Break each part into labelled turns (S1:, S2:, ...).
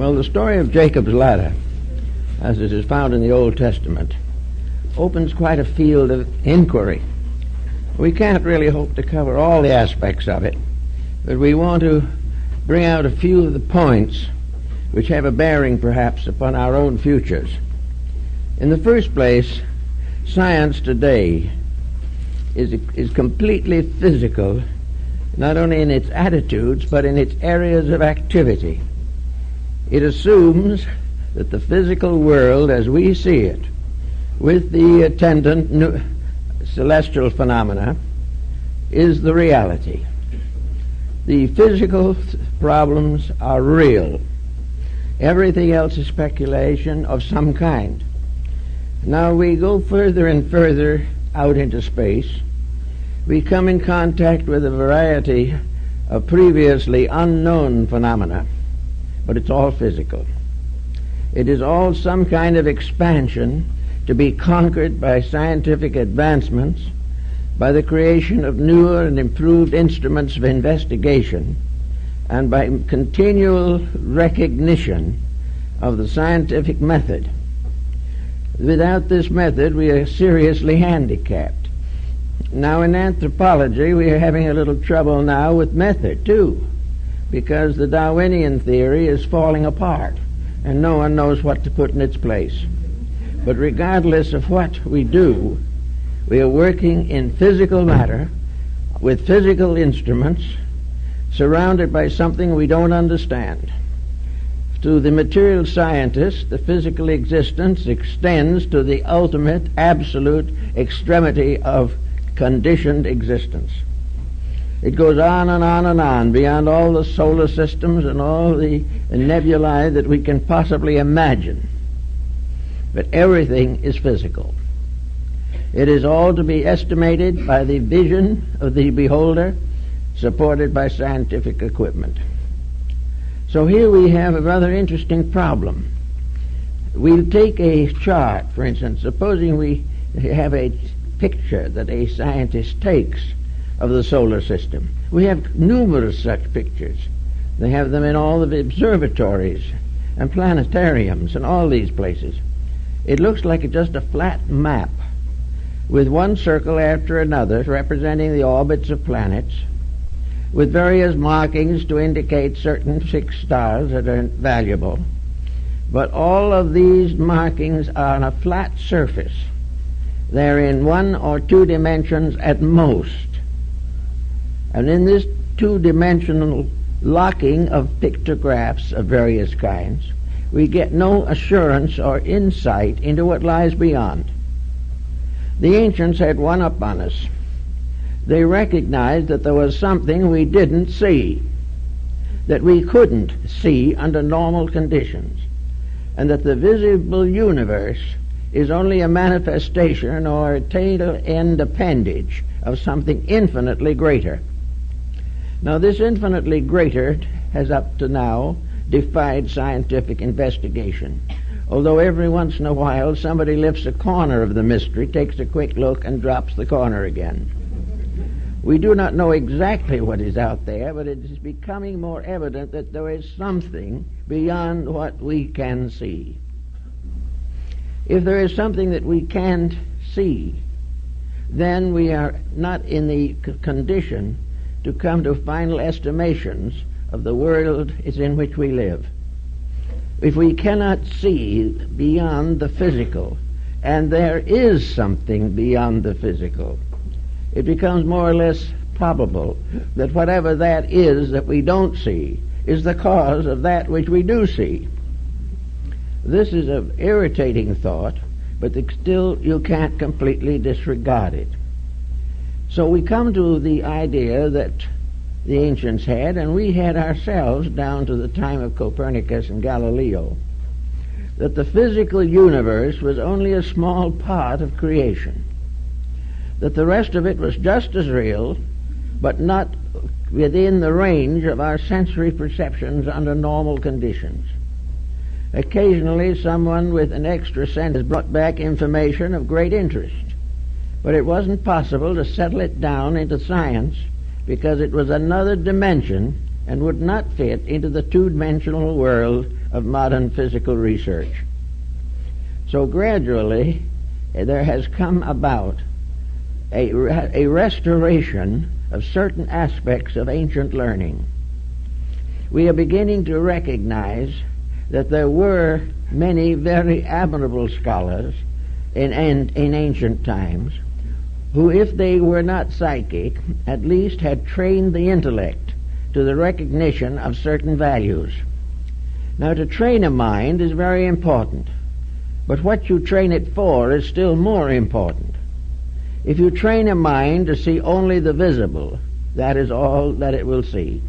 S1: Well, the story of Jacob's ladder, as it is found in the Old Testament, opens quite a field of inquiry. We can't really hope to cover all the aspects of it, but we want to bring out a few of the points which have a bearing perhaps upon our own futures. In the first place, science today is completely physical, not only in its attitudes but in its areas of activity. It assumes that the physical world as we see it, with the attendant celestial phenomena, is the reality. The physical problems are real. Everything else is speculation of some kind. Now we go further and further out into space. We come in contact with a variety of previously unknown phenomena, but it's all physical. It is all some kind of expansion to be conquered by scientific advancements, by the creation of newer and improved instruments of investigation, and by continual recognition of the scientific method. Without this method, we are seriously handicapped. Now, in anthropology, we are having a little trouble now with method, too, because the Darwinian theory is falling apart, and no one knows what to put in its place. But regardless of what we do, we are working in physical matter, with physical instruments, surrounded by something we don't understand. To the material scientist, the physical existence extends to the ultimate, absolute extremity of conditioned existence. It goes on and on and on, beyond all the solar systems and all the nebulae that we can possibly imagine. But everything is physical. It is all to be estimated by the vision of the beholder, supported by scientific equipment. So here we have a rather interesting problem. We'll take a chart, for instance. Supposing we have a picture that a scientist takes of the solar system. We have numerous such pictures. They have them in all the observatories and planetariums and all these places. It looks like just a flat map with one circle after another representing the orbits of planets, with various markings to indicate certain fixed stars that are valuable. But all of these markings are on a flat surface. They're in 1 or 2 dimensions at most. And in this two-dimensional locking of pictographs of various kinds, we get no assurance or insight into what lies beyond. The ancients had one up on us. They recognized that there was something we didn't see, that we couldn't see under normal conditions, and that the visible universe is only a manifestation or a tail-end appendage of something infinitely greater. Now, this infinitely greater has up to now defied scientific investigation, although every once in a while somebody lifts a corner of the mystery, takes a quick look, and drops the corner again. We do not know exactly what is out there, but it is becoming more evident that there is something beyond what we can see. If there is something that we can't see, then we are not in the condition to come to final estimations of the world in which we live. If we cannot see beyond the physical, and there is something beyond the physical, it becomes more or less probable that whatever that is that we don't see is the cause of that which we do see. This is an irritating thought, but still you can't completely disregard it. So we come to the idea that the ancients had, and we had ourselves down to the time of Copernicus and Galileo, that the physical universe was only a small part of creation, that the rest of it was just as real, but not within the range of our sensory perceptions under normal conditions. Occasionally someone with an extra sense has brought back information of great interest, but it wasn't possible to settle it down into science because it was another dimension and would not fit into the two-dimensional world of modern physical research. So gradually there has come about a restoration of certain aspects of ancient learning. We are beginning to recognize that there were many very admirable scholars in ancient times who, if they were not psychic, at least had trained the intellect to the recognition of certain values. Now, to train a mind is very important, but what you train it for is still more important. If you train a mind to see only the visible, that is all that it will see.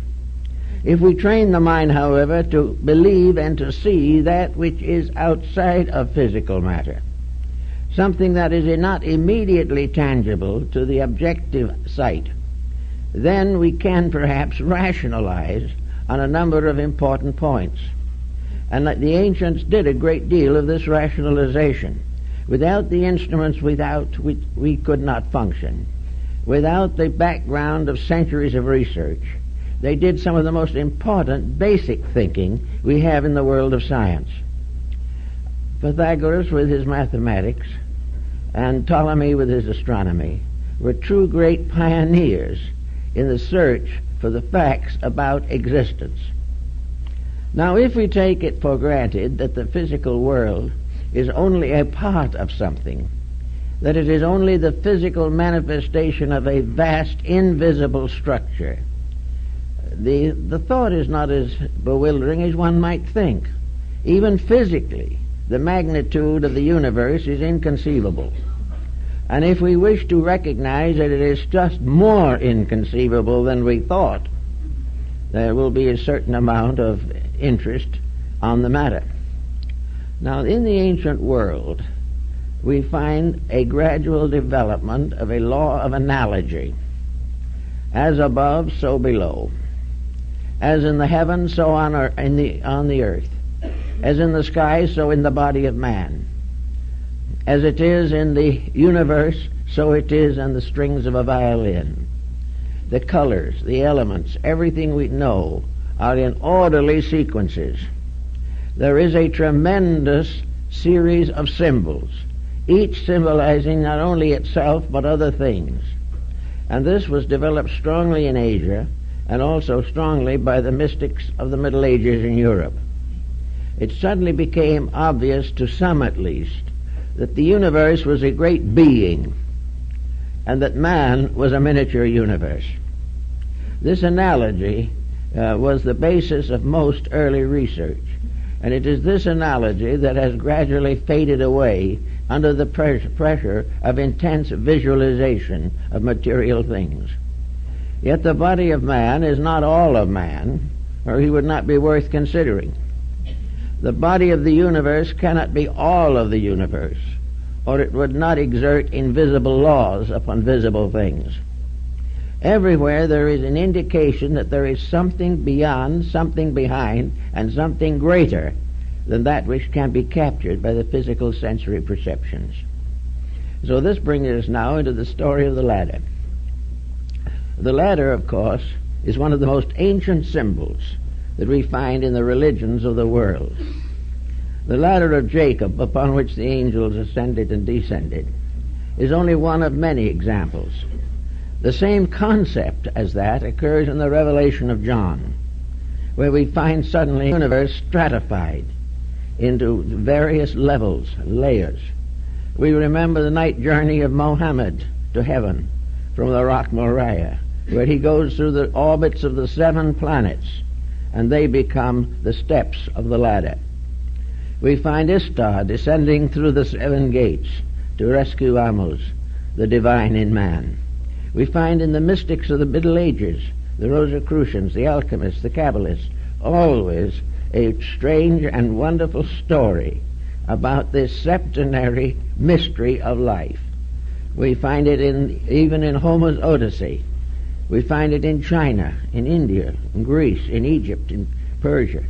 S1: If we train the mind, however, to believe and to see that which is outside of physical matter, something that is not immediately tangible to the objective sight, then we can perhaps rationalize on a number of important points. And the ancients did a great deal of this rationalization. Without the instruments we could not function. Without the background of centuries of research, they did some of the most important basic thinking we have in the world of science. Pythagoras with his mathematics and Ptolemy with his astronomy were true great pioneers in the search for the facts about existence. Now, if we take it for granted that the physical world is only a part of something, that it is only the physical manifestation of a vast invisible structure, the thought is not as bewildering as one might think. Even physically, the magnitude of the universe is inconceivable. And if we wish to recognize that it is just more inconceivable than we thought, there will be a certain amount of interest on the matter. Now, in the ancient world, we find a gradual development of a law of analogy. As above, so below. As in the heavens, so on the earth. As in the sky, so in the body of man. As it is in the universe, so it is in the strings of a violin. The colors, the elements, everything we know are in orderly sequences. There is a tremendous series of symbols, each symbolizing not only itself but other things. And this was developed strongly in Asia and also strongly by the mystics of the Middle Ages in Europe. It suddenly became obvious, to some at least, that the universe was a great being and that man was a miniature universe. This analogy was the basis of most early research, and it is this analogy that has gradually faded away under the pressure of intense visualization of material things. Yet the body of man is not all of man, or he would not be worth considering. The body of the universe cannot be all of the universe, or it would not exert invisible laws upon visible things. Everywhere there is an indication that there is something beyond, something behind, and something greater than that which can be captured by the physical sensory perceptions. So this brings us now into the story of the ladder. The ladder, of course, is one of the most ancient symbols that we find in the religions of the world. The ladder of Jacob, upon which the angels ascended and descended, is only one of many examples. The same concept as that occurs in the Revelation of John, where we find suddenly the universe stratified into various levels, layers. We remember the night journey of Mohammed to heaven from the rock Moriah, where he goes through the orbits of the 7 planets, and they become the steps of the ladder. We find Ishtar descending through the 7 gates to rescue Amos, the divine in man. We find in the mystics of the Middle Ages, the Rosicrucians, the alchemists, the Kabbalists, always a strange and wonderful story about this septenary mystery of life. We find it even in Homer's Odyssey. We find it in China, in India, in Greece, in Egypt, in Persia.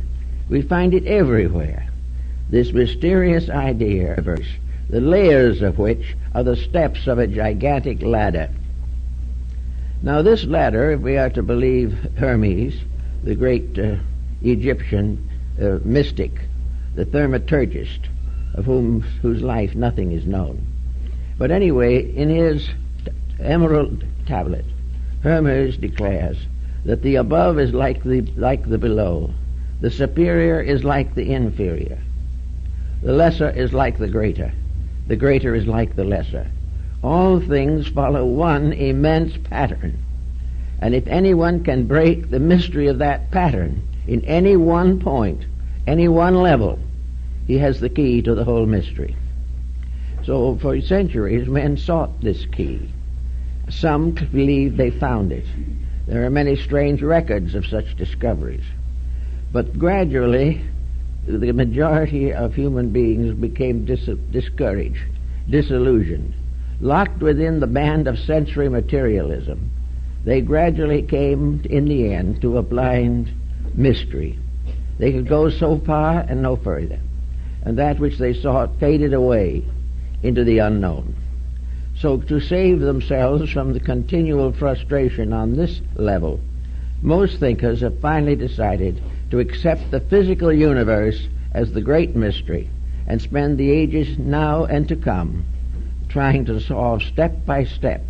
S1: We find it everywhere. This mysterious idea, the layers of which are the steps of a gigantic ladder. Now this ladder, if we are to believe Hermes, the great Egyptian mystic, the thaumaturgist, of whose life nothing is known. But anyway, in his emerald tablet, Hermes declares that the above is like the below, the superior is like the inferior, the lesser is like the greater is like the lesser. All things follow one immense pattern, and if anyone can break the mystery of that pattern in any one point, any one level, he has the key to the whole mystery. So for centuries men sought this key. Some believed they found it. There are many strange records of such discoveries. But gradually the majority of human beings became discouraged, disillusioned, locked within the band of sensory materialism. They gradually came in the end to a blind mystery. They could go so far and no further, and that which they sought faded away into the unknown. So to save themselves from the continual frustration on this level, most thinkers have finally decided to accept the physical universe as the great mystery and spend the ages now and to come trying to solve step by step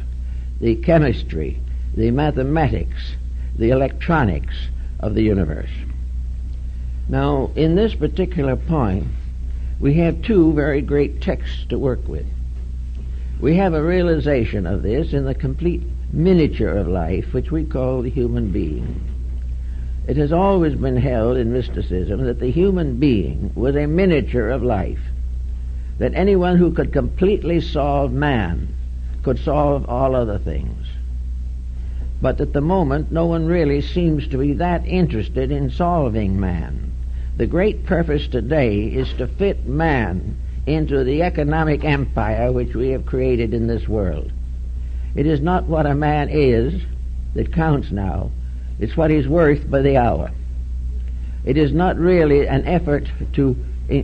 S1: the chemistry, the mathematics, the electronics of the universe. Now, in this particular point, we have two very great texts to work with. We have a realization of this in the complete miniature of life, which we call the human being. It has always been held in mysticism that the human being was a miniature of life, that anyone who could completely solve man could solve all other things. But at the moment, no one really seems to be that interested in solving man. The great purpose today is to fit man into the economic empire which we have created in this world. It is not what a man is that counts now. It's what he's worth by the hour. It is not really an effort to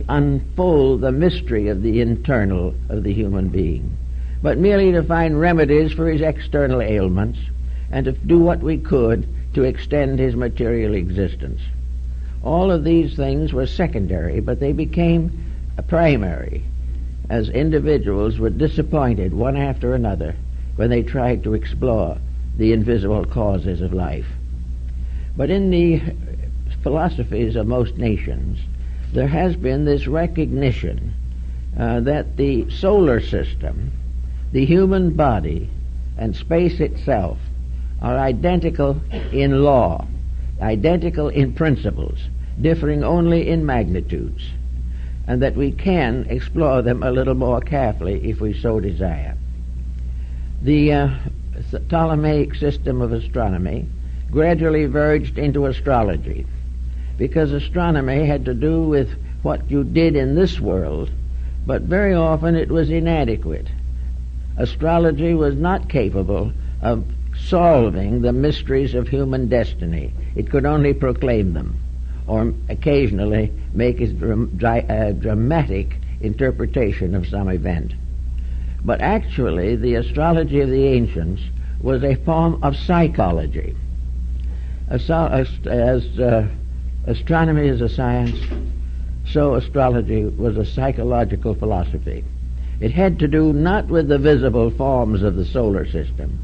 S1: unfold the mystery of the internal of the human being, but merely to find remedies for his external ailments and to do what we could to extend his material existence. All of these things were secondary, but they became primary as individuals were disappointed one after another when they tried to explore the invisible causes of life. But in the philosophies of most nations, there has been this recognition that the solar system, the human body, and space itself are identical in law, identical in principles, differing only in magnitudes, and that we can explore them a little more carefully if we so desire. The Ptolemaic system of astronomy gradually verged into astrology, because astronomy had to do with what you did in this world, but very often it was inadequate. Astrology was not capable of solving the mysteries of human destiny. It could only proclaim them, or occasionally make a dramatic interpretation of some event. But actually, the astrology of the ancients was a form of psychology. As astronomy is a science, so astrology was a psychological philosophy. It had to do not with the visible forms of the solar system,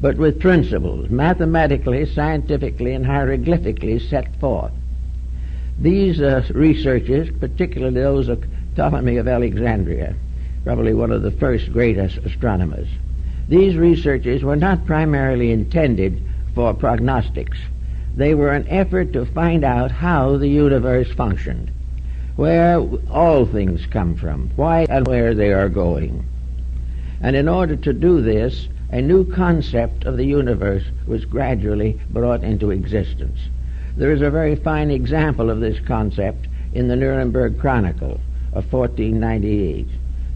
S1: but with principles, mathematically, scientifically, and hieroglyphically set forth. These researches, particularly those of Ptolemy of Alexandria, probably one of the first greatest astronomers, these researches were not primarily intended for prognostics. They were an effort to find out how the universe functioned, where all things come from, why and where they are going. And in order to do this, a new concept of the universe was gradually brought into existence. There is a very fine example of this concept in the Nuremberg Chronicle of 1498.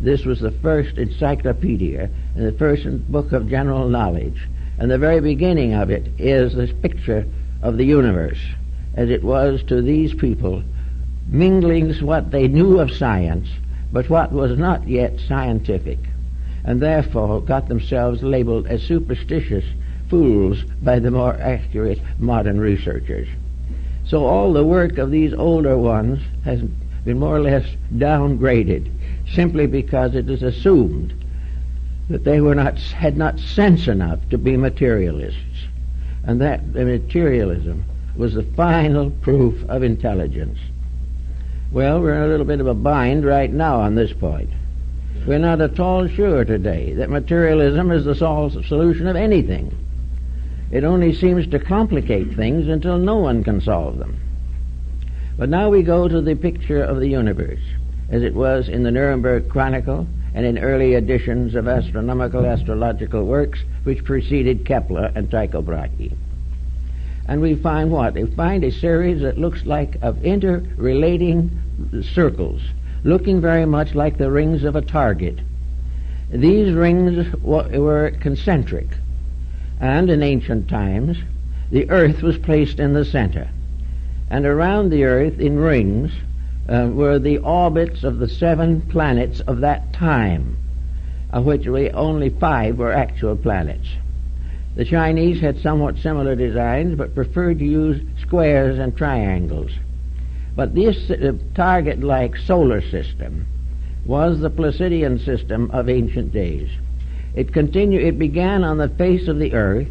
S1: This was the first encyclopedia and the first book of general knowledge, and the very beginning of it is this picture of the universe as it was to these people, mingling what they knew of science but what was not yet scientific, and therefore got themselves labeled as superstitious fools by the more accurate modern researchers. So all the work of these older ones has been more or less downgraded, simply because it is assumed that they had not sense enough to be materialists, and that the materialism was the final proof of intelligence. Well, we're in a little bit of a bind right now on this point. We're not at all sure today that materialism is the solution of anything. It only seems to complicate things until no one can solve them. But now we go to the picture of the universe, as it was in the Nuremberg Chronicle and in early editions of astrological works which preceded Kepler and Tycho Brahe. And we find what? We find a series that looks like of interrelating circles, looking very much like the rings of a target. These rings were concentric, and in ancient times the earth was placed in the center, and around the earth in rings were the orbits of the 7 planets of that time, of which only 5 were actual planets. The Chinese had somewhat similar designs, but preferred to use squares and triangles. But this target-like solar system was the Placidian system of ancient days. It began on the face of the earth,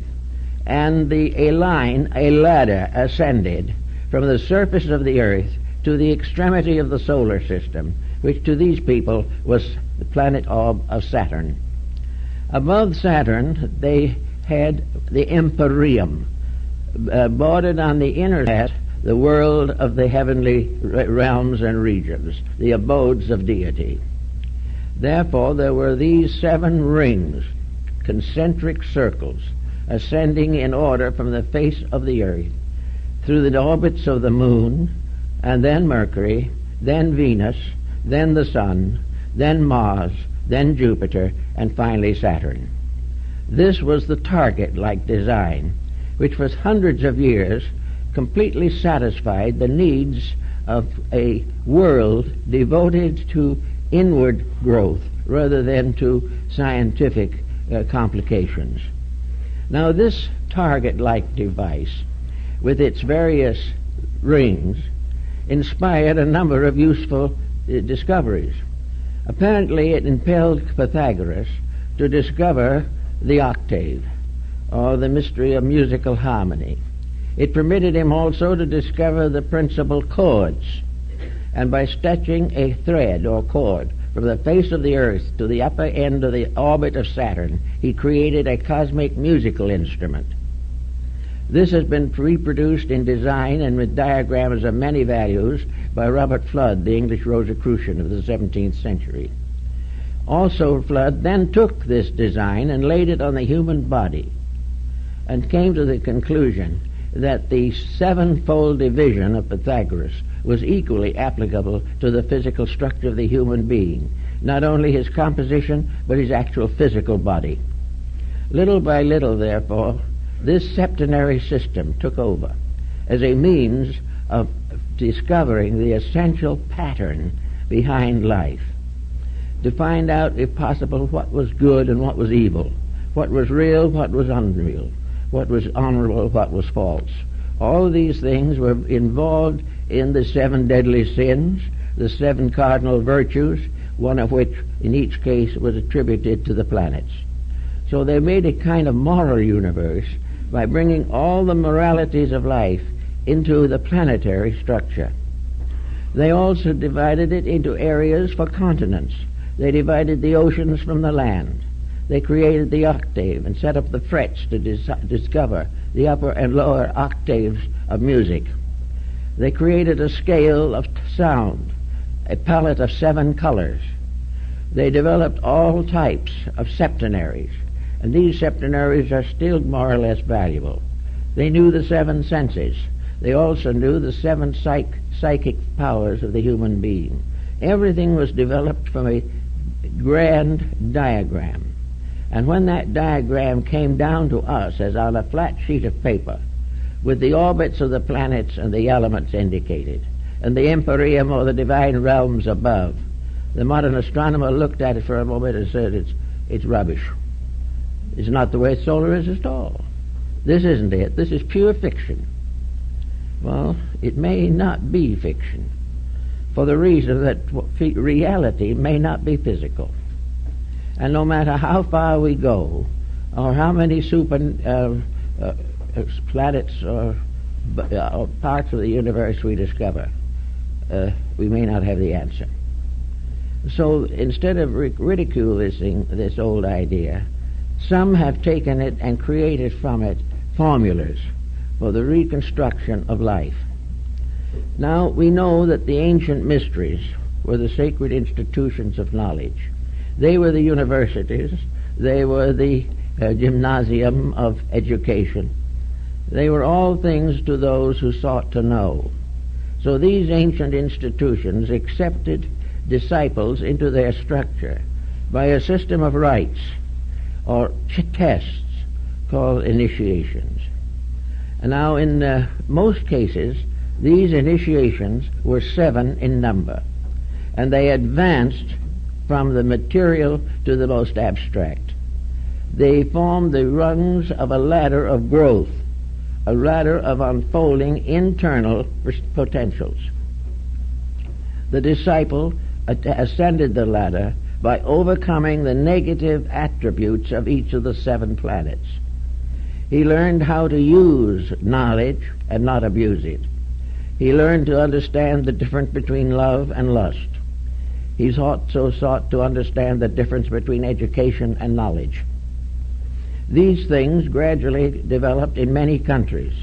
S1: and a ladder ascended from the surface of the earth to the extremity of the solar system, which to these people was the planet orb of Saturn. Above Saturn they had the Empyreum, bordered on the inner side the world of the heavenly realms and regions, the abodes of deity. Therefore there were these 7 rings, concentric circles, ascending in order from the face of the earth, through the orbits of the moon, and then Mercury, then Venus, then the Sun, then Mars, then Jupiter, and finally Saturn. This was the target-like design, which for hundreds of years completely satisfied the needs of a world devoted to inward growth rather than to scientific complications. Now this target-like device, with its various rings, inspired a number of useful discoveries. Apparently it impelled Pythagoras to discover the octave, or the mystery of musical harmony. It permitted him also to discover the principal chords, and by stretching a thread or cord from the face of the earth to the upper end of the orbit of Saturn, he created a cosmic musical instrument. This has been reproduced in design and with diagrams of many values by Robert Fludd, the English Rosicrucian of the 17th century. Also, Fludd then took this design and laid it on the human body and came to the conclusion that the 7-fold division of Pythagoras was equally applicable to the physical structure of the human being, not only his composition, but his actual physical body. Little by little, therefore, this septenary system took over as a means of discovering the essential pattern behind life, to find out, if possible, what was good and what was evil, what was real, what was unreal, what was honorable, what was false. All these things were involved in the 7 deadly sins, the 7 cardinal virtues, one of which in each case was attributed to the planets. So they made a kind of moral universe by bringing all the moralities of life into the planetary structure. They also divided it into areas for continents. They divided the oceans from the land. They created the octave and set up the frets to discover the upper and lower octaves of music. They created a scale of sound, a palette of 7 colors. They developed all types of septenaries, and these septenaries are still more or less valuable. They knew the 7 senses. They also knew the 7 psychic powers of the human being. Everything was developed from a grand diagram. And when that diagram came down to us as on a flat sheet of paper, with the orbits of the planets and the elements indicated, and the empyreum or the divine realms above, the modern astronomer looked at it for a moment and said, it's rubbish. It's not the way solar is at all. This isn't it. This is pure fiction. Well, it may not be fiction, for the reason that reality may not be physical. And no matter how far we go, or how many planets or parts of the universe we discover, we may not have the answer. So instead of ridiculing this old idea, some have taken it and created from it formulas for the reconstruction of life. Now, we know that the ancient mysteries were the sacred institutions of knowledge. They were the universities. They were the gymnasium of education. They were all things to those who sought to know. So these ancient institutions accepted disciples into their structure by a system of rites or tests called initiations. And now in most cases, these initiations were 7 in number, and they advanced from the material to the most abstract. They formed the rungs of a ladder of growth, a ladder of unfolding internal potentials. The disciple ascended the ladder by overcoming the negative attributes of each of the 7 planets. He learned how to use knowledge and not abuse it. He learned to understand the difference between love and lust. He also sought to understand the difference between education and knowledge. These things gradually developed in many countries.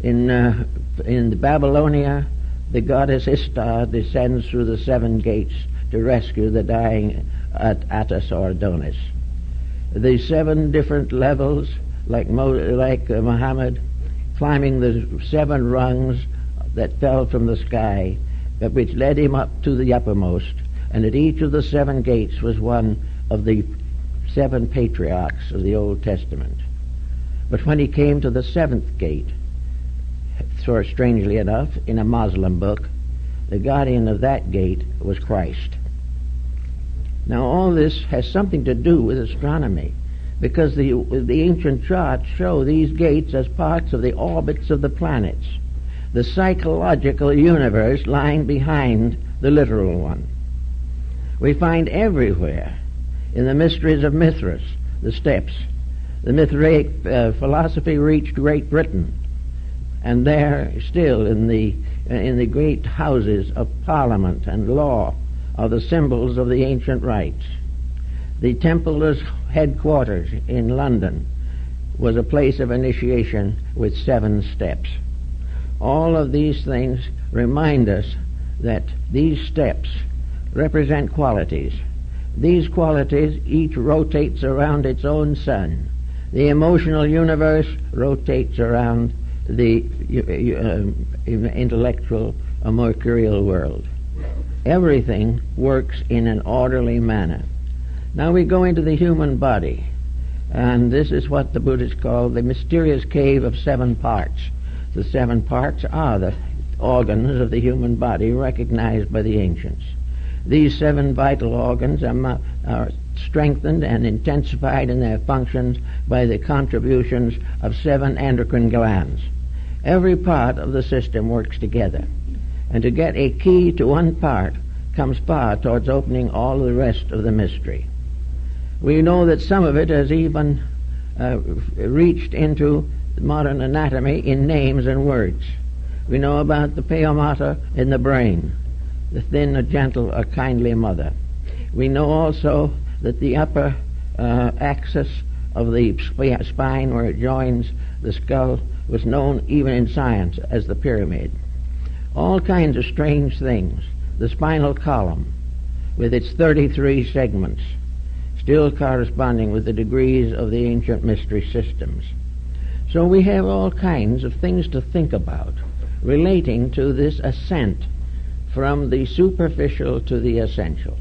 S1: In Babylonia, the goddess Ishtar descends through the 7 gates to rescue the dying Attis or Adonis. The 7 different levels, like Muhammad, climbing the 7 rungs that fell from the sky, which led him up to the uppermost, and at each of the 7 gates was one of the 7 patriarchs of the Old Testament. But when he came to the 7th gate, so strangely enough, in a Muslim book, the guardian of that gate was Christ. Now all this has something to do with astronomy, because the ancient charts show these gates as parts of the orbits of the planets, the psychological universe lying behind the literal one. We find everywhere in the mysteries of Mithras the steps. The Mithraic philosophy reached Great Britain, and there still in the great houses of parliament and law are the symbols of the ancient rites. The Templar's headquarters in London was a place of initiation with 7 steps. All of these things remind us that these steps represent qualities. These qualities each rotates around its own sun. The emotional universe rotates around the intellectual or mercurial world. Everything works in an orderly manner. Now we go into the human body, and this is what the Buddhists call the mysterious cave of 7 parts. The 7 parts are the organs of the human body recognized by the ancients. These 7 vital organs are strengthened and intensified in their functions by the contributions of 7 endocrine glands. Every part of the system works together, and to get a key to one part comes far towards opening all the rest of the mystery. We know that some of it has even reached into modern anatomy in names and words. We know about the pia mater in the brain, the thin, a gentle, a kindly mother. We know also that the upper axis of the spine, where it joins the skull, was known even in science as the pyramid. All kinds of strange things. The spinal column, with its 33 segments, still corresponding with the degrees of the ancient mystery systems. So we have all kinds of things to think about relating to this ascent from the superficial to the essential.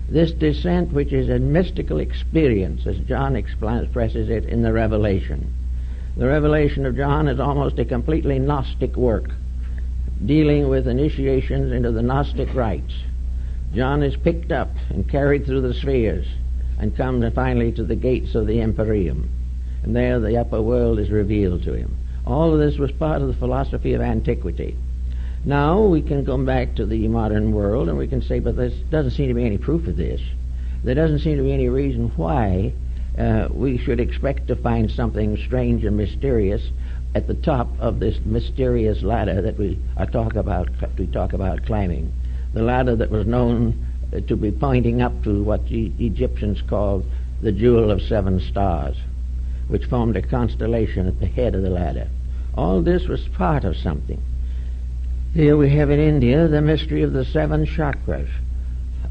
S1: This descent, which is a mystical experience, as John expresses it in the Revelation. The Revelation of John is almost a completely Gnostic work, dealing with initiations into the Gnostic rites. John is picked up and carried through the spheres and comes finally to the gates of the Empyrean. And there the upper world is revealed to him. All of this was part of the philosophy of antiquity. Now we can come back to the modern world and we can say, but there doesn't seem to be any proof of this. There doesn't seem to be any reason why we should expect to find something strange and mysterious at the top of this mysterious ladder that we talk about climbing. The ladder that was known to be pointing up to what the Egyptians called the Jewel of 7 Stars, which formed a constellation at the head of the ladder. All this was part of something. Here we have in India the mystery of the 7 chakras,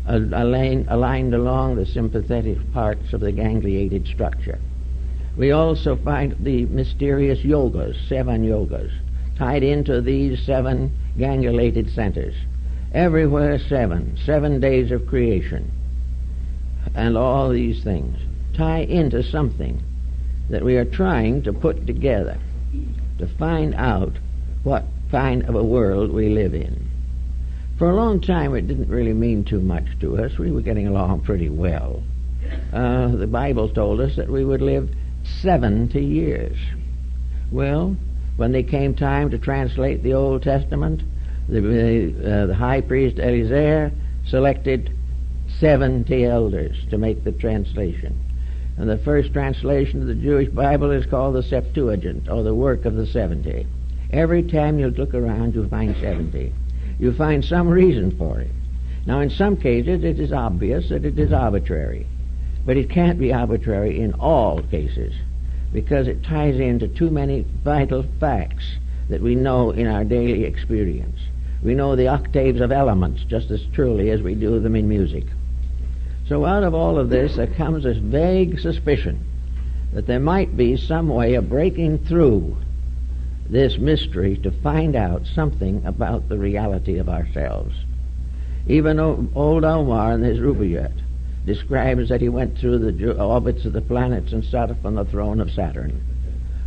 S1: aligned along the sympathetic parts of the gangliated structure. We also find the mysterious yogas, 7 yogas, tied into these 7 gangliated centers. Everywhere 7 days of creation. And all these things tie into something that we are trying to put together to find out what kind of a world we live in. For a long time it didn't really mean too much to us. We were getting along pretty well. The Bible told us that we would live 70 years. Well, when they came time to translate the Old Testament, the high priest Eliezer selected 70 elders to make the translation. And the first translation of the Jewish Bible is called the Septuagint, or the work of the 70. Every time you look around, you find 70. You find some reason for it. Now, in some cases, it is obvious that it is arbitrary. But it can't be arbitrary in all cases, because it ties into too many vital facts that we know in our daily experience. We know the octaves of elements just as truly as we do them in music. So out of all of this, there comes this vague suspicion that there might be some way of breaking through this mystery to find out something about the reality of ourselves. Even old Omar in his Rubaiyat describes that he went through the orbits of the planets and sat upon the throne of Saturn.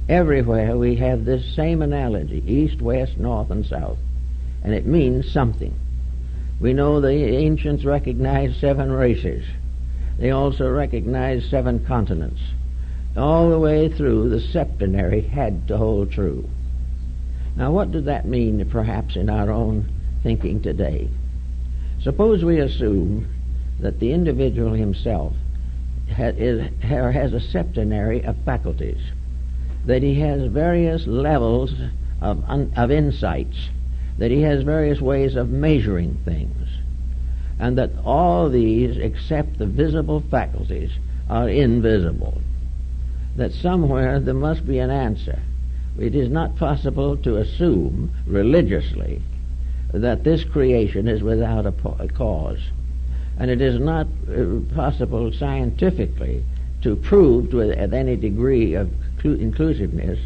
S1: Everywhere we have this same analogy, east, west, north, and south, and it means something. We know the ancients recognized 7 races. They also recognized 7 continents. All the way through, the septenary had to hold true. Now, what does that mean, perhaps, in our own thinking today? Suppose we assume that the individual himself has a septenary of faculties, that he has various levels of insights, that he has various ways of measuring things, and that all these, except the visible faculties, are invisible. That somewhere there must be an answer. It is not possible to assume religiously that this creation is without a cause. And it is not possible scientifically to prove with any degree of inclusiveness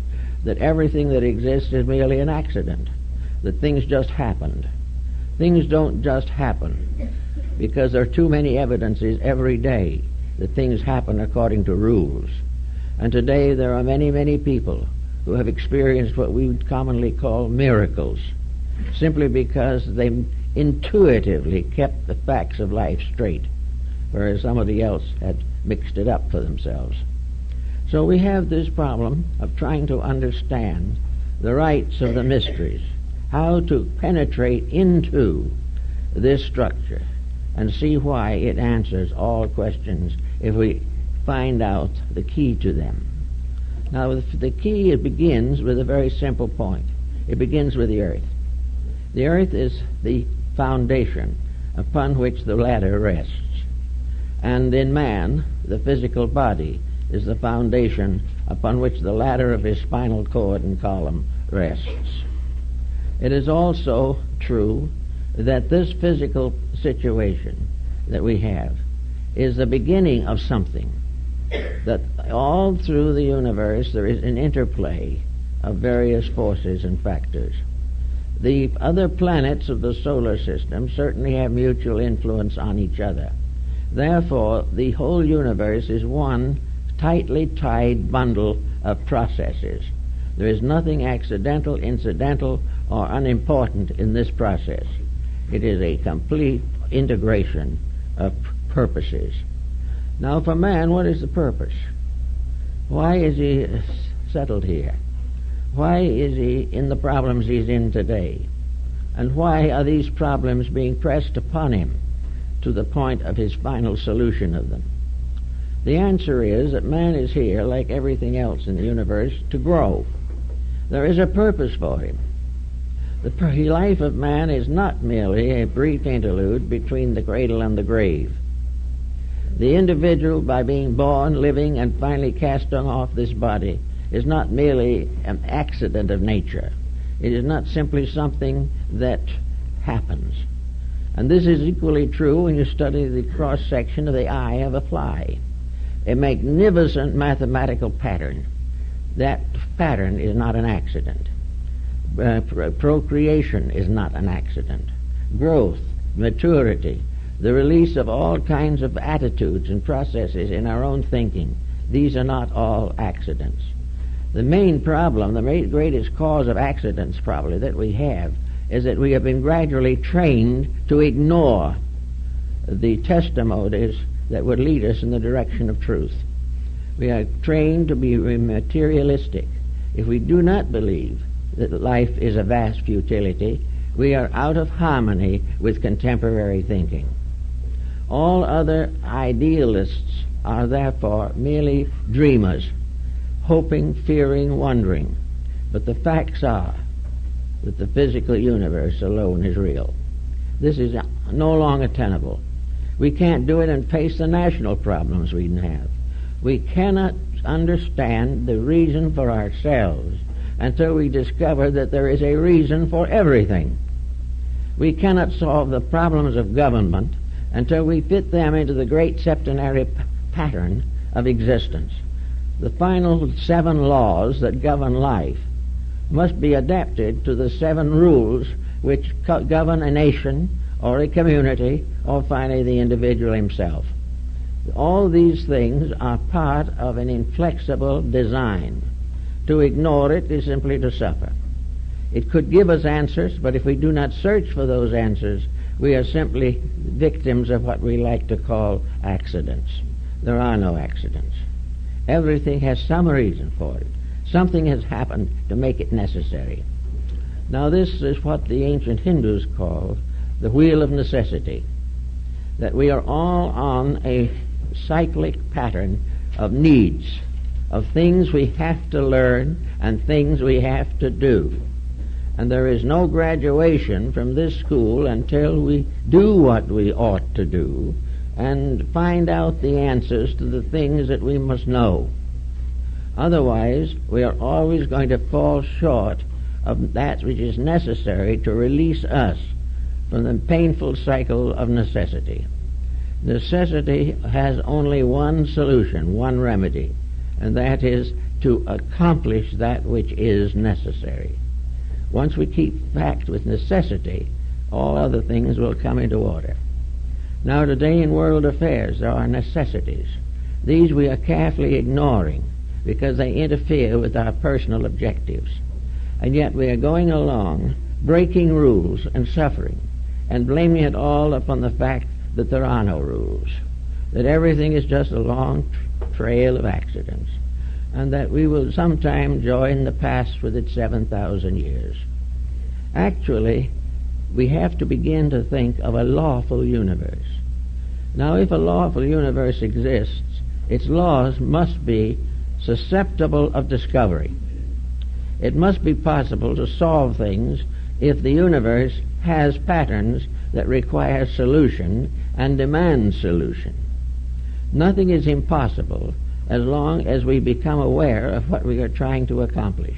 S1: that everything that exists is merely an accident, that things just happened. Things don't just happen, because there are too many evidences every day that things happen according to rules. And today there are many, many people who have experienced what we would commonly call miracles, simply because they intuitively kept the facts of life straight, whereas somebody else had mixed it up for themselves. So we have this problem of trying to understand the rights of the mysteries, how to penetrate into this structure and see why it answers all questions if we find out the key to them. Now, the key, it begins with a very simple point. It begins with the earth. The earth is the foundation upon which the ladder rests. And in man, the physical body is the foundation upon which the ladder of his spinal cord and column rests. It is also true that this physical situation that we have is the beginning of something, that all through the universe there is an interplay of various forces and factors. The other planets of the solar system certainly have mutual influence on each other. Therefore, the whole universe is one tightly tied bundle of processes. There is nothing accidental, incidental, or unimportant in this process. It is a complete integration of purposes. Now, for man, what is the purpose? Why is he settled here? Why is he in the problems he's in today? And why are these problems being pressed upon him to the point of his final solution of them? The answer is that man is here, like everything else in the universe, to grow. There is a purpose for him. The life of man is not merely a brief interlude between the cradle and the grave. The individual, by being born, living, and finally casting off this body, is not merely an accident of nature. It is not simply something that happens. And this is equally true when you study the cross-section of the eye of a fly. A magnificent mathematical pattern. That pattern is not an accident. Procreation is not an accident. Growth, maturity, the release of all kinds of attitudes and processes in our own thinking, these are not all accidents. The main problem, the greatest cause of accidents probably that we have, is that we have been gradually trained to ignore the testimonies that would lead us in the direction of truth. We are trained to be materialistic. If we do not believe that life is a vast futility, we are out of harmony with contemporary thinking. All other idealists are therefore merely dreamers, hoping, fearing, wondering. But the facts are that the physical universe alone is real. This is no longer tenable. We can't do it and face the national problems we have. We cannot understand the reason for ourselves until we discover that there is a reason for everything. We cannot solve the problems of government until we fit them into the great septenary pattern of existence. The final 7 laws that govern life must be adapted to the 7 rules which govern a nation or a community or finally the individual himself. All these things are part of an inflexible design. To ignore it is simply to suffer. It could give us answers, but if we do not search for those answers, we are simply victims of what we like to call accidents. There are no accidents. Everything has some reason for it. Something has happened to make it necessary. Now this is what the ancient Hindus called the wheel of necessity, that we are all on a cyclic pattern of needs, of things we have to learn and things we have to do. And there is no graduation from this school until we do what we ought to do and find out the answers to the things that we must know. Otherwise, we are always going to fall short of that which is necessary to release us from the painful cycle of necessity. Necessity has only one solution, one remedy, and that is to accomplish that which is necessary. Once we keep fact with necessity, all other things will come into order. Now today in world affairs there are necessities. These we are carefully ignoring because they interfere with our personal objectives. And yet we are going along breaking rules and suffering and blaming it all upon the fact that there are no rules, that everything is just a long trail of accidents, and that we will sometime join the past with its 7,000 years. Actually, we have to begin to think of a lawful universe. Now, if a lawful universe exists, its laws must be susceptible of discovery. It must be possible to solve things if the universe has patterns that require solution and demand solution. Nothing is impossible as long as we become aware of what we are trying to accomplish.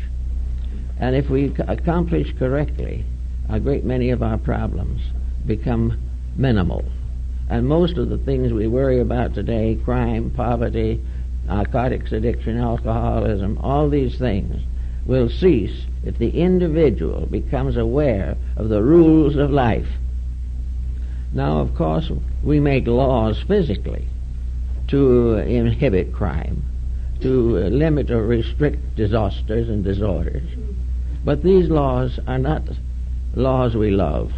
S1: And if we accomplish correctly, a great many of our problems become minimal. And most of the things we worry about today, crime, poverty, narcotics addiction, alcoholism, all these things will cease if the individual becomes aware of the rules of life. Now, of course, we make laws physically to inhibit crime, to limit or restrict disasters and disorders. But these laws are not laws we love.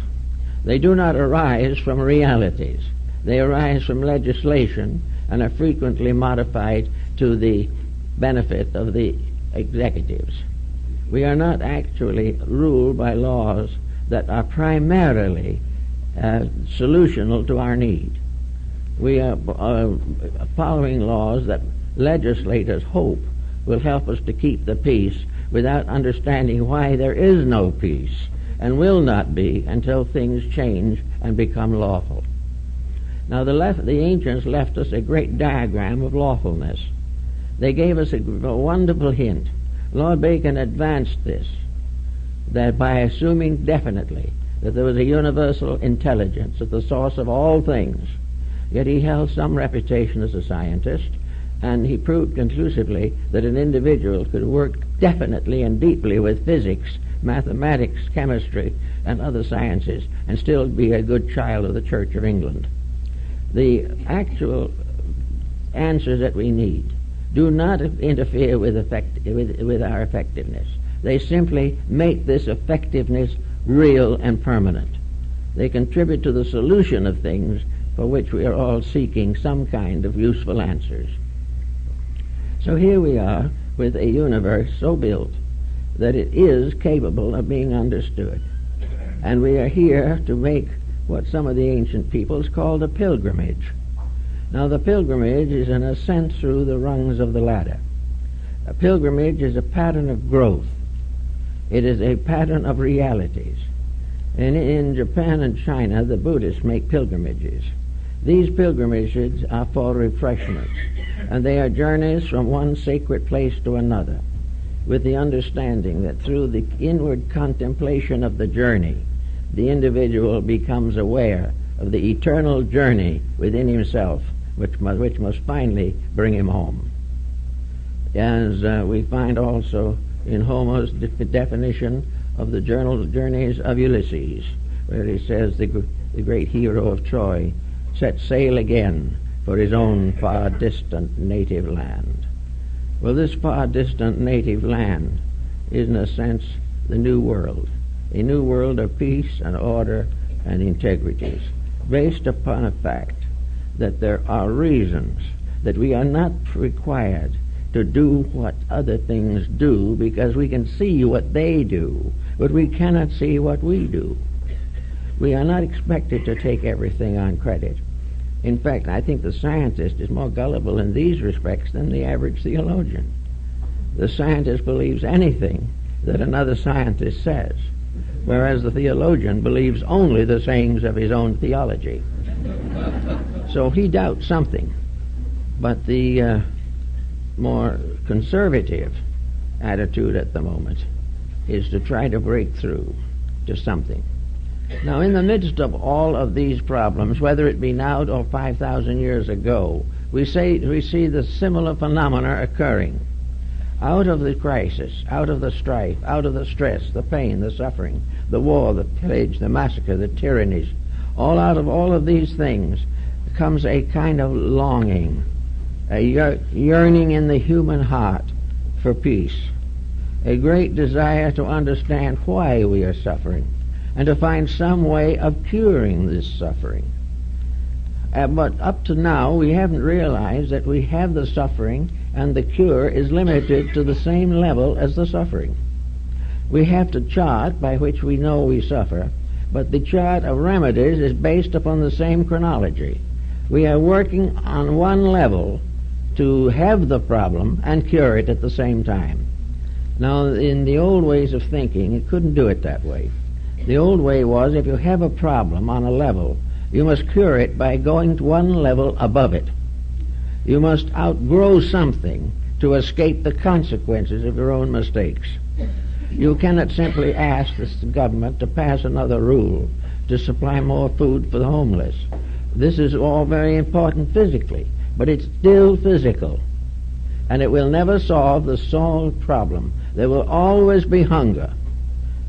S1: They do not arise from realities. They arise from legislation and are frequently modified to the benefit of the executives. We are not actually ruled by laws that are primarily solutional to our need. We are following laws that legislators hope will help us to keep the peace without understanding why there is no peace and will not be until things change and become lawful. Now the ancients left us a great diagram of lawfulness. They gave us a wonderful hint. Lord Bacon advanced this, that by assuming definitely that there was a universal intelligence at the source of all things, yet he held some reputation as a scientist, and he proved conclusively that an individual could work definitely and deeply with physics, mathematics, chemistry, and other sciences, and still be a good child of the Church of England. The actual answers that we need do not interfere with our effectiveness. They simply make this effectiveness real and permanent. They contribute to the solution of things for which we are all seeking some kind of useful answers. So here we are with a universe so built that it is capable of being understood. And we are here to make what some of the ancient peoples called a pilgrimage. Now the pilgrimage is an ascent through the rungs of the ladder. A pilgrimage is a pattern of growth. It is a pattern of realities. And in Japan and China, the Buddhists make pilgrimages. These pilgrimages are for refreshment, and they are journeys from one sacred place to another, with the understanding that through the inward contemplation of the journey, the individual becomes aware of the eternal journey within himself, which must finally bring him home. As we find also in Homer's definition of the journeys of Ulysses, where he says the great hero of Troy set sail again for his own far distant native land. Well, this far distant native land is in a sense the new world, a new world of peace and order and integrities, based upon a fact that there are reasons that we are not required to do what other things do, because we can see what they do, but we cannot see what we do. We are not expected to take everything on credit. In fact, I think the scientist is more gullible in these respects than the average theologian. The scientist believes anything that another scientist says, whereas the theologian believes only the sayings of his own theology. So he doubts something. But the more conservative attitude at the moment is to try to break through to something. Now, in the midst of all of these problems, whether it be now or 5,000 years ago, we see the similar phenomena occurring. Out of the crisis, out of the strife, out of the stress, the pain, the suffering, the war, the pillage, the massacre, the tyrannies, all out of all of these things comes a kind of longing, a yearning in the human heart for peace, a great desire to understand why we are suffering and to find some way of curing this suffering. But up to now, we haven't realized that we have the suffering and the cure is limited to the same level as the suffering. We have to chart by which we know we suffer, but the chart of remedies is based upon the same chronology. We are working on one level to have the problem and cure it at the same time. Now, in the old ways of thinking, it couldn't do it that way. The old way was, if you have a problem on a level, you must cure it by going to one level above it. You must outgrow something to escape the consequences of your own mistakes. You cannot simply ask the government to pass another rule to supply more food for the homeless. This is all very important physically, but it's still physical, and it will never solve the solved problem. There will always be hunger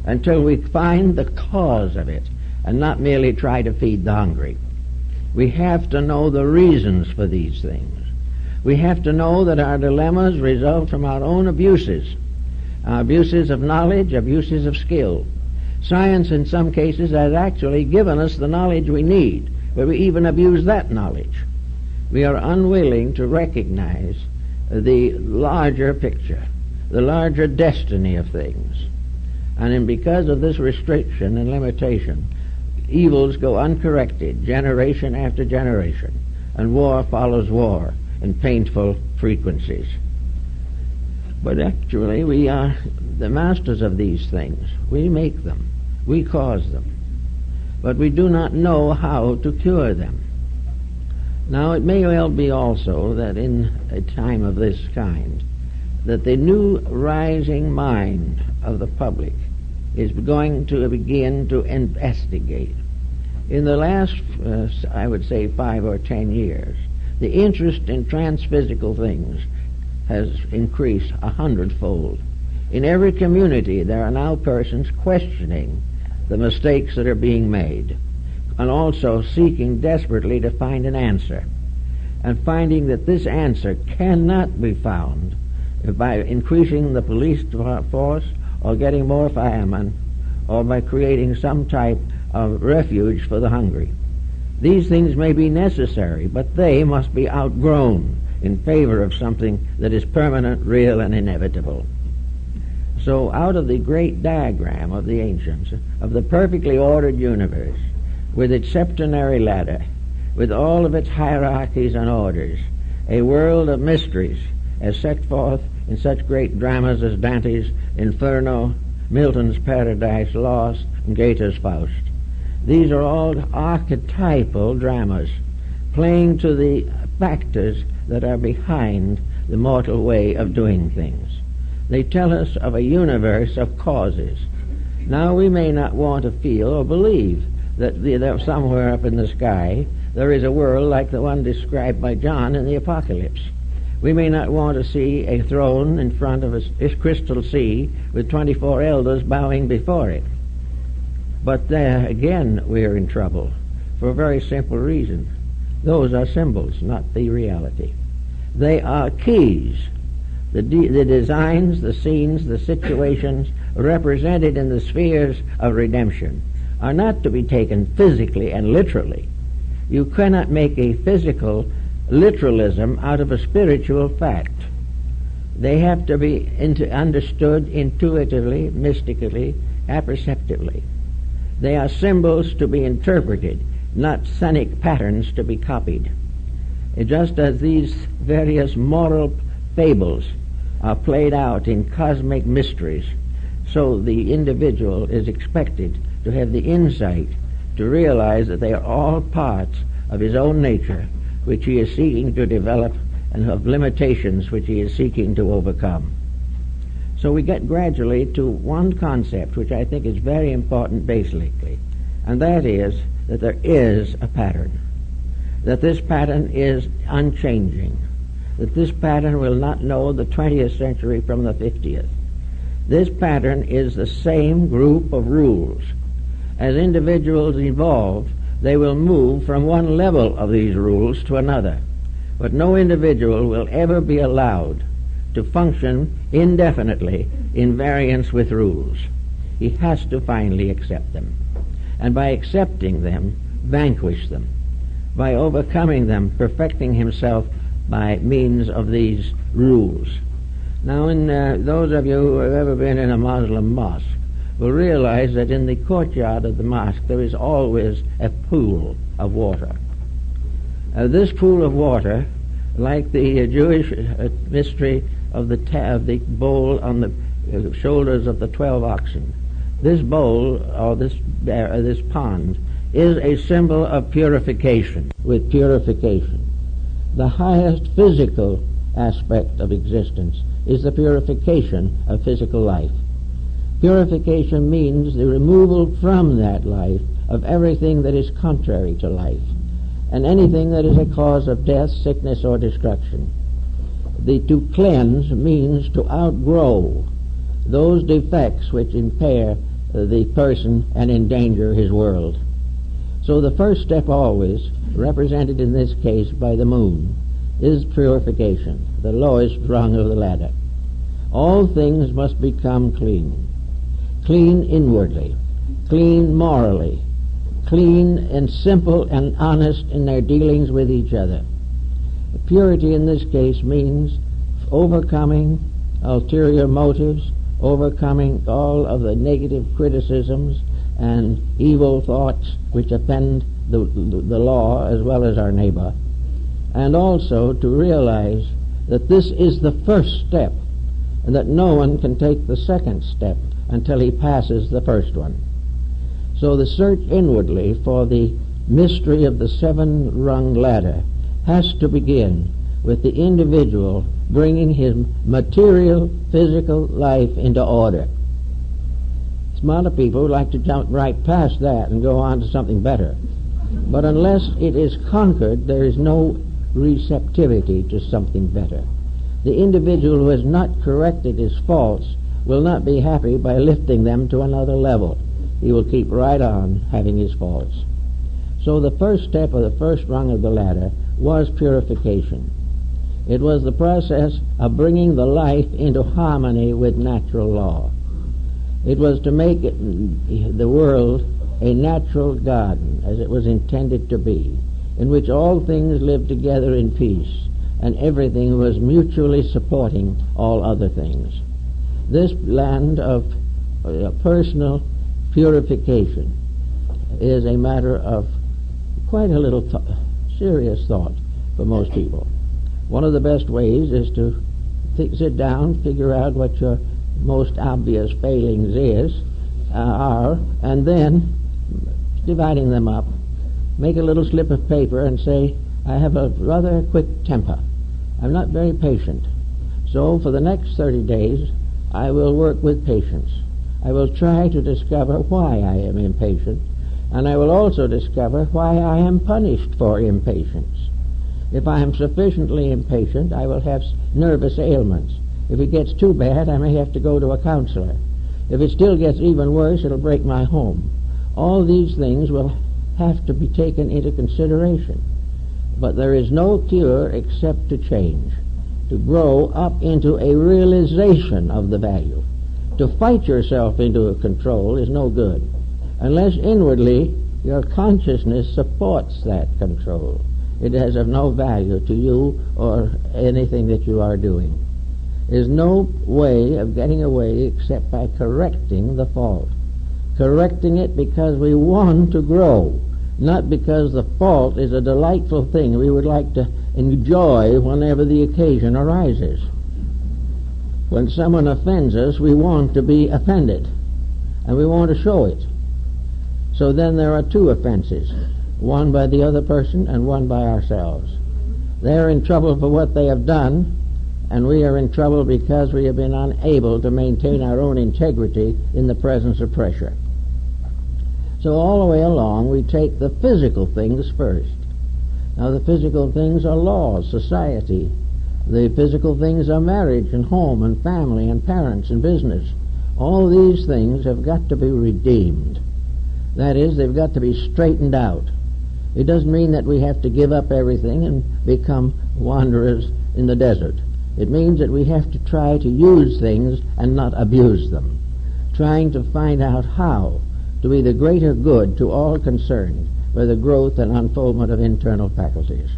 S1: until we find the cause of it and not merely try to feed the hungry. We have to know the reasons for these things. We have to know that our dilemmas result from our own abuses of knowledge, abuses of skill. Science in some cases has actually given us the knowledge we need, but we even abuse that knowledge. We are unwilling to recognize the larger picture, the larger destiny of things. because of this restriction and limitation, evils go uncorrected generation after generation, and war follows war in painful frequencies. But actually, we are the masters of these things. We make them. We cause them. But we do not know how to cure them. Now, it may well be also that in a time of this kind, that the new rising mind of the public is going to begin to investigate. In the last, I would say, 5 or 10 years, the interest in transphysical things has increased 100-fold. In every community, there are now persons questioning the mistakes that are being made, and also seeking desperately to find an answer, and finding that this answer cannot be found by increasing the police force or getting more firemen or by creating some type of refuge for the hungry. These things may be necessary, but they must be outgrown in favor of something that is permanent, real, and inevitable. So out of the great diagram of the ancients, of the perfectly ordered universe, with its septenary ladder, with all of its hierarchies and orders, a world of mysteries as set forth in such great dramas as Dante's Inferno, Milton's Paradise Lost, and Goethe's Faust. These are all archetypal dramas, playing to the factors that are behind the mortal way of doing things. They tell us of a universe of causes. Now, we may not want to feel or believe that somewhere up in the sky there is a world like the one described by John in the Apocalypse. We may not want to see a throne in front of a crystal sea with 24 elders bowing before it. But there again we are in trouble for a very simple reason. Those are symbols, not the reality. They are keys. The designs, the scenes, the situations represented in the spheres of redemption are not to be taken physically and literally. You cannot make a physical literalism out of a spiritual fact. They have to be understood intuitively, mystically, apperceptively. They are symbols to be interpreted, not scenic patterns to be copied. Just as these various moral fables are played out in cosmic mysteries, so the individual is expected to have the insight to realize that they are all parts of his own nature, which he is seeking to develop, and of limitations which he is seeking to overcome. So we get gradually to one concept which I think is very important basically, and that is that there is a pattern, that this pattern is unchanging, that this pattern will not know the 20th century from the 50th. This pattern is the same group of rules. As individuals evolve, they will move from one level of these rules to another, but no individual will ever be allowed to function indefinitely in variance with rules. He has to finally accept them, and by accepting them, vanquish them, by overcoming them, perfecting himself by means of these rules. Now, those of you who have ever been in a Muslim mosque will realize that in the courtyard of the mosque there is always a pool of water. This pool of water, like the Jewish mystery of the bowl on the shoulders of the 12 oxen, this bowl, or this pond, is a symbol of purification. With purification, the highest physical aspect of existence is the purification of physical life. Purification means the removal from that life of everything that is contrary to life, and anything that is a cause of death, sickness, or destruction. To cleanse means to outgrow those defects which impair the person and endanger his world. So the first step always, represented in this case by the moon, is purification, the lowest rung of the ladder. All things must become clean. Clean inwardly, clean morally, clean and simple and honest in their dealings with each other. Purity in this case means overcoming ulterior motives, overcoming all of the negative criticisms and evil thoughts which offend the law as well as our neighbor, and also to realize that this is the first step and that no one can take the second step until he passes the first one. So the search inwardly for the mystery of the seven-rung ladder has to begin with the individual bringing his material, physical life into order. Smarter people like to jump right past that and go on to something better. But unless it is conquered, there is no receptivity to something better. The individual who has not corrected his faults will not be happy by lifting them to another level. He will keep right on having his faults. So the first step of the first rung of the ladder was purification. It was the process of bringing the life into harmony with natural law. It was to make the world a natural garden, as it was intended to be, in which all things lived together in peace, and everything was mutually supporting all other things. This land of personal purification is a matter of quite a little serious thought for most people. One of the best ways is to sit down, figure out what your most obvious failings are, and then dividing them up, make a little slip of paper and say, I have a rather quick temper. I'm not very patient. So for the next 30 days, I will work with patience. I will try to discover why I am impatient, and I will also discover why I am punished for impatience. If I am sufficiently impatient, I will have nervous ailments. If it gets too bad, I may have to go to a counselor. If it still gets even worse, it'll break my home. All these things will have to be taken into consideration. But there is no cure except to change, to grow up into a realization of the value. To fight yourself into a control is no good, unless inwardly your consciousness supports that control. It is of no value to you or anything that you are doing. There is no way of getting away except by correcting the fault. Correcting it because we want to grow, not because the fault is a delightful thing we would like to enjoy whenever the occasion arises. When someone offends us, we want to be offended, and we want to show it. So then there are two offenses, one by the other person and one by ourselves. They're in trouble for what they have done, and we are in trouble because we have been unable to maintain our own integrity in the presence of pressure. So all the way along, we take the physical things first. Now the physical things are laws, society. The physical things are marriage and home and family and parents and business. All these things have got to be redeemed. That is, they've got to be straightened out. It doesn't mean that we have to give up everything and become wanderers in the desert. It means that we have to try to use things and not abuse them, trying to find out how to be the greater good to all concerned by the growth and unfoldment of internal faculties.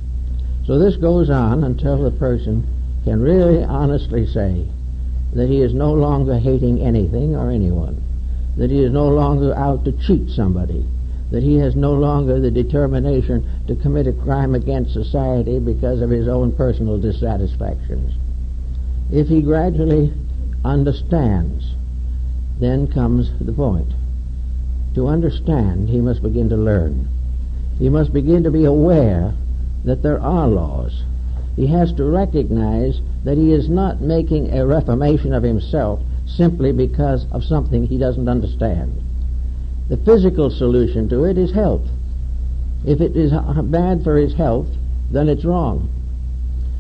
S1: So this goes on until the person can really honestly say that he is no longer hating anything or anyone, that he is no longer out to cheat somebody, that he has no longer the determination to commit a crime against society because of his own personal dissatisfactions. If he gradually understands, then comes the point. To understand, he must begin to learn. He must begin to be aware that there are laws. He has to recognize that he is not making a reformation of himself simply because of something he doesn't understand. The physical solution to it is health. If it is bad for his health, then it's wrong.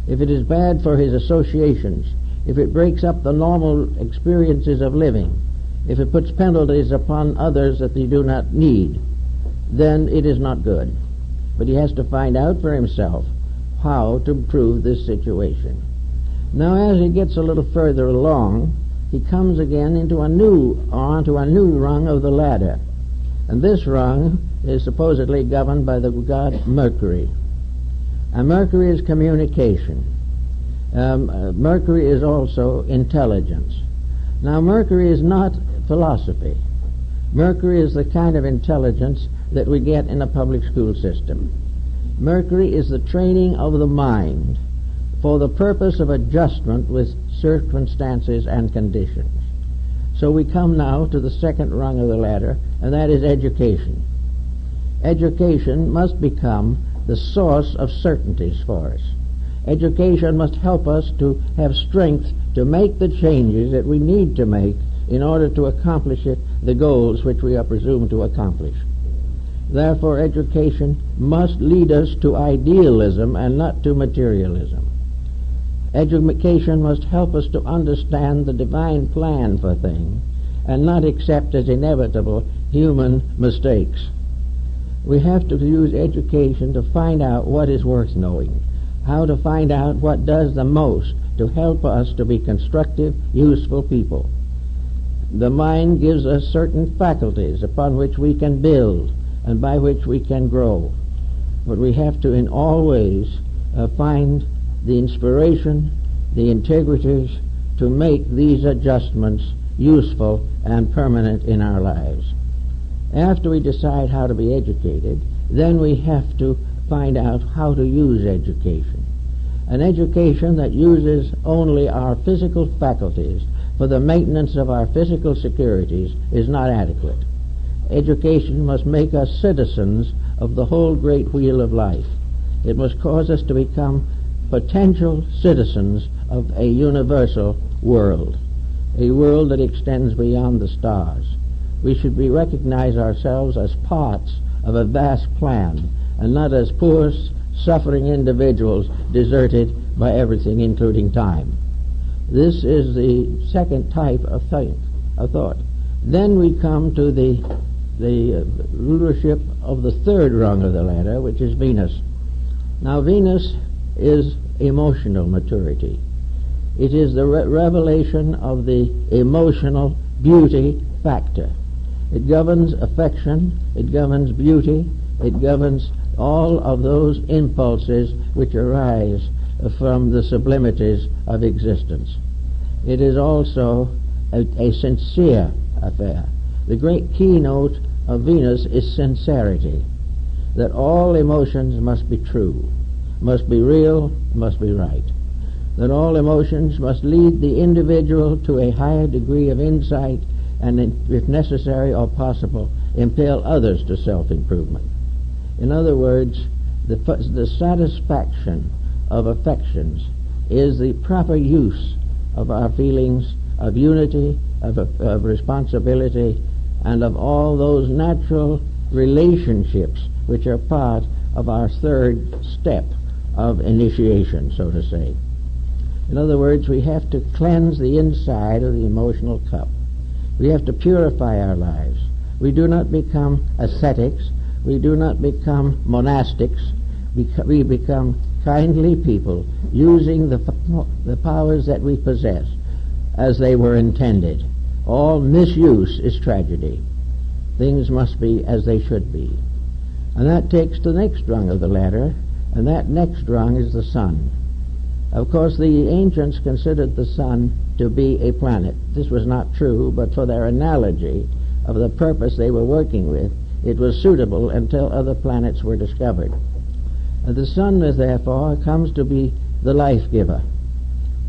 S1: If it is bad for his associations, if it breaks up the normal experiences of living, if it puts penalties upon others that they do not need, then it is not good. But he has to find out for himself how to improve this situation. Now, as he gets a little further along, he comes again onto a new rung of the ladder. And this rung is supposedly governed by the god Mercury. And Mercury is communication. Mercury is also intelligence. Now, Mercury is not philosophy. Mercury is the kind of intelligence that we get in a public school system. Mercury is the training of the mind for the purpose of adjustment with circumstances and conditions. So we come now to the second rung of the ladder, and that is education. Education must become the source of certainties for us. Education must help us to have strength to make the changes that we need to make in order to accomplish the goals which we are presumed to accomplish. Therefore, education must lead us to idealism and not to materialism. Education must help us to understand the divine plan for things and not accept as inevitable human mistakes. We have to use education to find out what is worth knowing, how to find out what does the most to help us to be constructive, useful people. The mind gives us certain faculties upon which we can build and by which we can grow. But we have to in all ways find the inspiration, the integrities to make these adjustments useful and permanent in our lives. After we decide how to be educated, then we have to find out how to use education. An education that uses only our physical faculties for the maintenance of our physical securities is not adequate. Education must make us citizens of the whole great wheel of life. It must cause us to become potential citizens of a universal world, a world that extends beyond the stars. We should recognize ourselves as parts of a vast plan and not as poor, suffering individuals deserted by everything, including time. This is the second type of thought. Then we come to the rulership of the third rung of the ladder, which is Venus. Now, Venus is emotional maturity. It is the revelation of the emotional beauty factor. It governs affection, it governs beauty, it governs all of those impulses which arise from the sublimities of existence. It is also a sincere affair. The great keynote of Venus is sincerity, that all emotions must be true, must be real, must be right, that all emotions must lead the individual to a higher degree of insight and, if necessary or possible, impel others to self-improvement. In other words, the satisfaction of affections is the proper use of our feelings of unity, of responsibility, and of all those natural relationships which are part of our third step of initiation, so to say. In other words, we have to cleanse the inside of the emotional cup. We have to purify our lives. We do not become ascetics. We do not become monastics. We become kindly people, using the powers that we possess as they were intended. All misuse is tragedy. Things must be as they should be. And that takes the next rung of the ladder, and that next rung is the sun. Of course, the ancients considered the sun to be a planet. This was not true, but for their analogy of the purpose they were working with, it was suitable until other planets were discovered. The sun, therefore, comes to be the life-giver.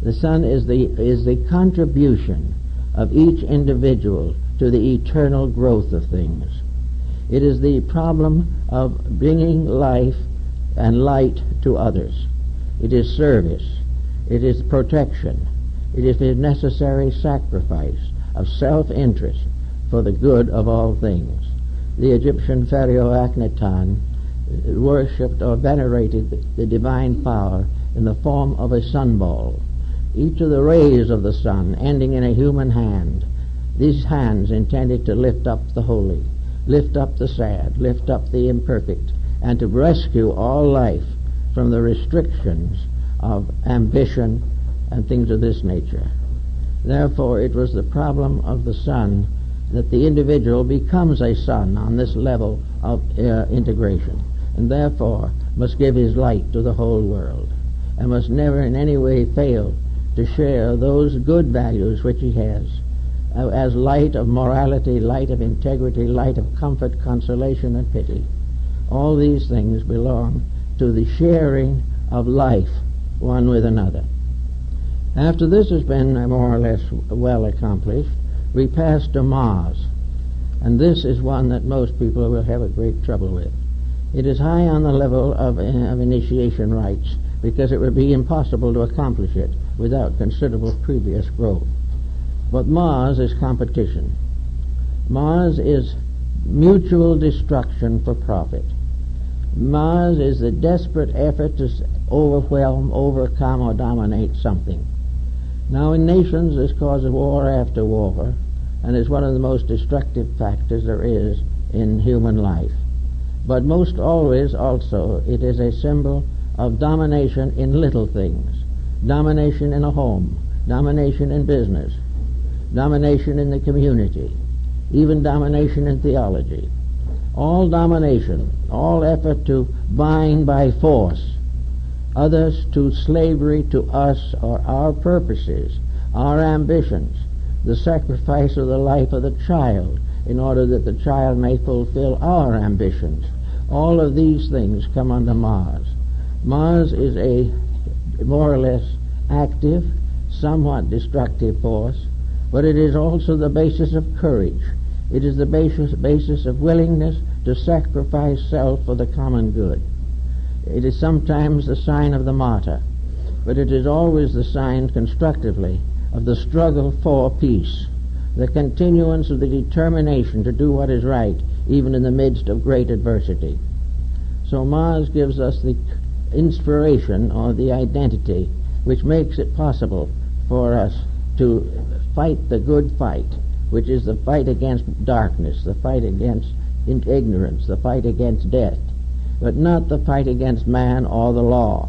S1: The sun is the contribution of each individual to the eternal growth of things. It is the problem of bringing life and light to others. It is service. It is protection. It is the necessary sacrifice of self-interest for the good of all things. The Egyptian pharaoh Akhenaten worshipped or venerated the divine power in the form of a sunball. Each of the rays of the sun ending in a human hand, these hands intended to lift up the holy, lift up the sad, lift up the imperfect, and to rescue all life from the restrictions of ambition and things of this nature. Therefore, it was the problem of the sun that the individual becomes a sun on this level of integration, and therefore must give his light to the whole world, and must never in any way fail to share those good values which he has, as light of morality, light of integrity, light of comfort, consolation, and pity. All these things belong to the sharing of life one with another. After this has been more or less well accomplished, we pass to Mars, and this is one that most people will have a great trouble with. It is high on the level of initiation rites, because it would be impossible to accomplish it without considerable previous growth. But Mars is competition. Mars is mutual destruction for profit. Mars is the desperate effort to overwhelm, overcome, or dominate something. Now in nations this causes war after war, and is one of the most destructive factors there is in human life. But most always also it is a symbol of domination in little things. Domination in a home, domination in business, domination in the community, even domination in theology. All domination, all effort to bind by force others to slavery to us or our purposes, our ambitions, the sacrifice of the life of the child in order that the child may fulfill our ambitions. All of these things come under Mars. Mars is a more or less active, somewhat destructive force, but it is also the basis of courage. It is the basis of willingness to sacrifice self for the common good. It is sometimes the sign of the martyr, but it is always the sign constructively of the struggle for peace, the continuance of the determination to do what is right, even in the midst of great adversity. So Mars gives us the inspiration or the identity which makes it possible for us to fight the good fight, which is the fight against darkness, the fight against ignorance, the fight against death, but not the fight against man or the law.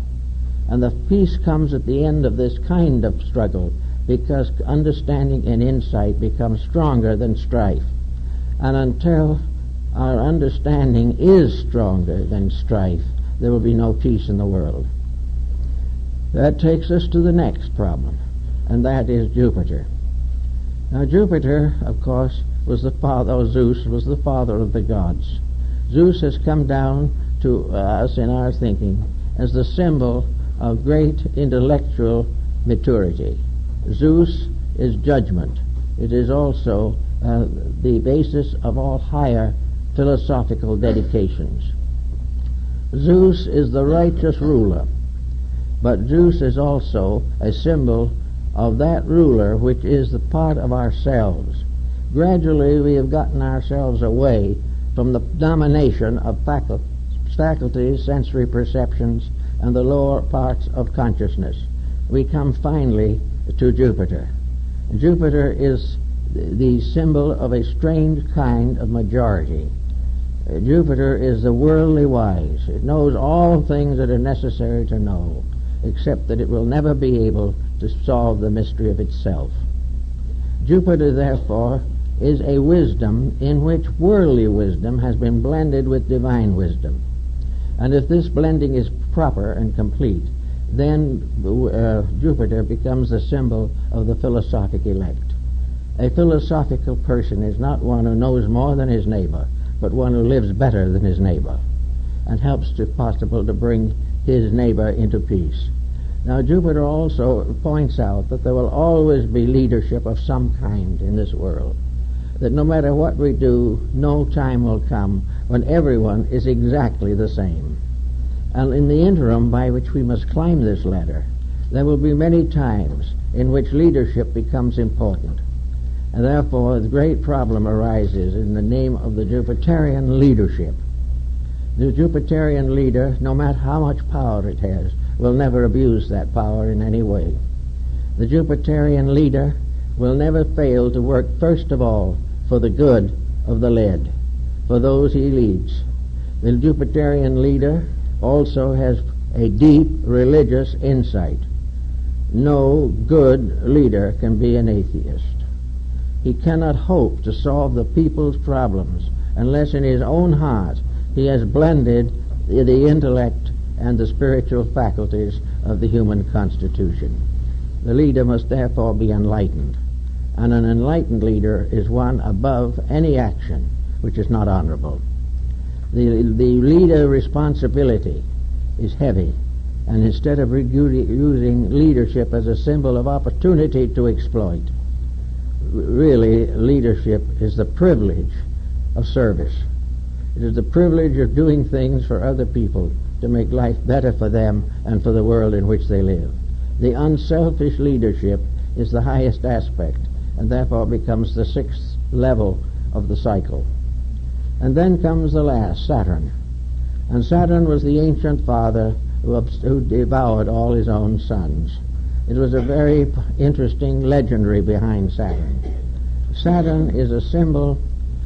S1: And the peace comes at the end of this kind of struggle, because understanding and insight become stronger than strife. And until our understanding is stronger than strife, there will be no peace in the world. That takes us to the next problem, and that is Jupiter. Now Jupiter, of course, was the father, or Zeus was the father of the gods. Zeus has come down to us in our thinking as the symbol of great intellectual maturity. Zeus is judgment. It is also the basis of all higher philosophical dedications. Zeus is the righteous ruler, but Zeus is also a symbol of that ruler which is the part of ourselves. Gradually we have gotten ourselves away from the domination of faculties, sensory perceptions, and the lower parts of consciousness. We come finally to Jupiter. Jupiter is the symbol of a strange kind of majority. Jupiter is the worldly wise. It knows all things that are necessary to know, except that it will never be able to solve the mystery of itself. Jupiter, therefore, is a wisdom in which worldly wisdom has been blended with divine wisdom. And if this blending is proper and complete, then Jupiter becomes the symbol of the philosophic elect. A philosophical person is not one who knows more than his neighbor, but one who lives better than his neighbor and helps, if possible, to bring his neighbor into peace. Now Jupiter also points out that there will always be leadership of some kind in this world, that no matter what we do, no time will come when everyone is exactly the same. And in the interim by which we must climb this ladder, there will be many times in which leadership becomes important. And therefore the great problem arises in the name of the Jupiterian leadership. The Jupiterian leader, no matter how much power it has, will never abuse that power in any way. The Jupiterian leader will never fail to work first of all for the good of the led, for those he leads. The Jupiterian leader also has a deep religious insight. No good leader can be an atheist. He cannot hope to solve the people's problems unless in his own heart he has blended the intellect and the spiritual faculties of the human constitution. The leader must therefore be enlightened. and an enlightened leader is one above any action which is not honorable. The leader responsibility is heavy, and instead of using leadership as a symbol of opportunity to exploit, really leadership is the privilege of service. It is the privilege of doing things for other people to make life better for them and for the world in which they live. The unselfish leadership is the highest aspect, and therefore becomes the sixth level of the cycle. And then comes the last, Saturn. And Saturn was the ancient father who devoured all his own sons. It was a very interesting legendary behind Saturn. Saturn is a symbol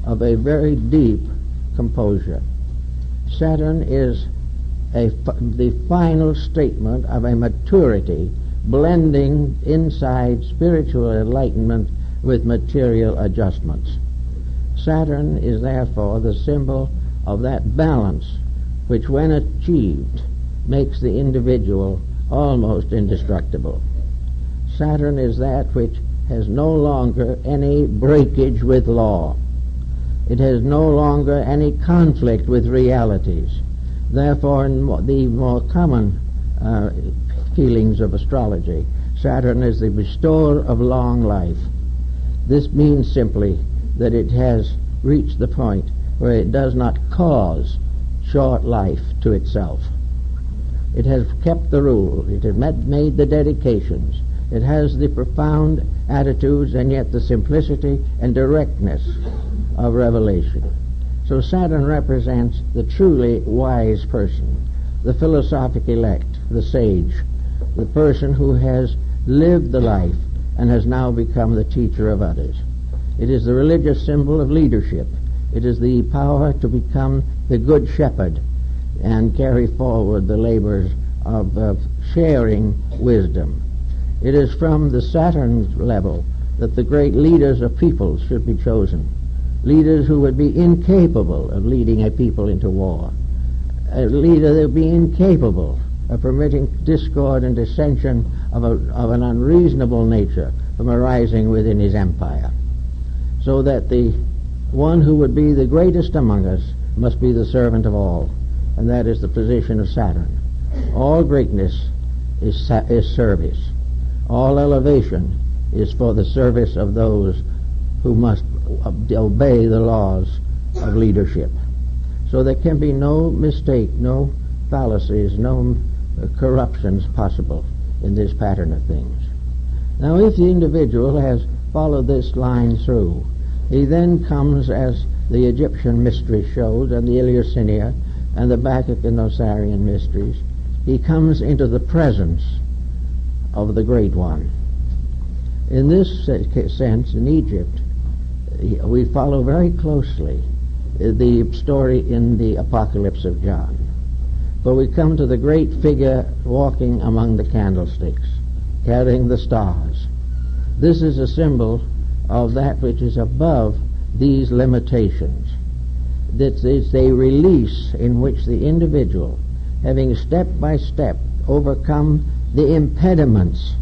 S1: of a very deep composure. Saturn is the final statement of a maturity blending inside spiritual enlightenment with material adjustments. Saturn is therefore the symbol of that balance which, when achieved, makes the individual almost indestructible. Saturn is that which has no longer any breakage with law. It has no longer any conflict with realities. Therefore, in the more common feelings of astrology, Saturn is the bestower of long life. This means simply that it has reached the point where it does not cause short life to itself. It has kept the rule. It has made the dedications. It has the profound attitudes and yet the simplicity and directness of revelation. So Saturn represents the truly wise person, the philosophic elect, the sage, the person who has lived the life and has now become the teacher of others. It is the religious symbol of leadership. It is the power to become the good shepherd and carry forward the labors of sharing wisdom. It is from the Saturn level that the great leaders of peoples should be chosen. Leaders who would be incapable of leading a people into war. A leader that would be incapable of permitting discord and dissension of an unreasonable nature from arising within his empire. So that the one who would be the greatest among us must be the servant of all, and that is the position of Saturn. All greatness is service. All elevation is for the service of those who must obey the laws of leadership. So there can be no mistake, no fallacies, no corruptions possible in this pattern of things. Now, if the individual has followed this line through, he then comes, as the Egyptian mystery shows, and the Eleusinian and the Bacchic and Osirian mysteries, he comes into the presence of the Great One. In this sense, in Egypt, we follow very closely the story in the Apocalypse of John. For we come to the great figure walking among the candlesticks, carrying the stars. This is a symbol of that which is above these limitations. This is a release in which the individual, having step by step overcome the impediments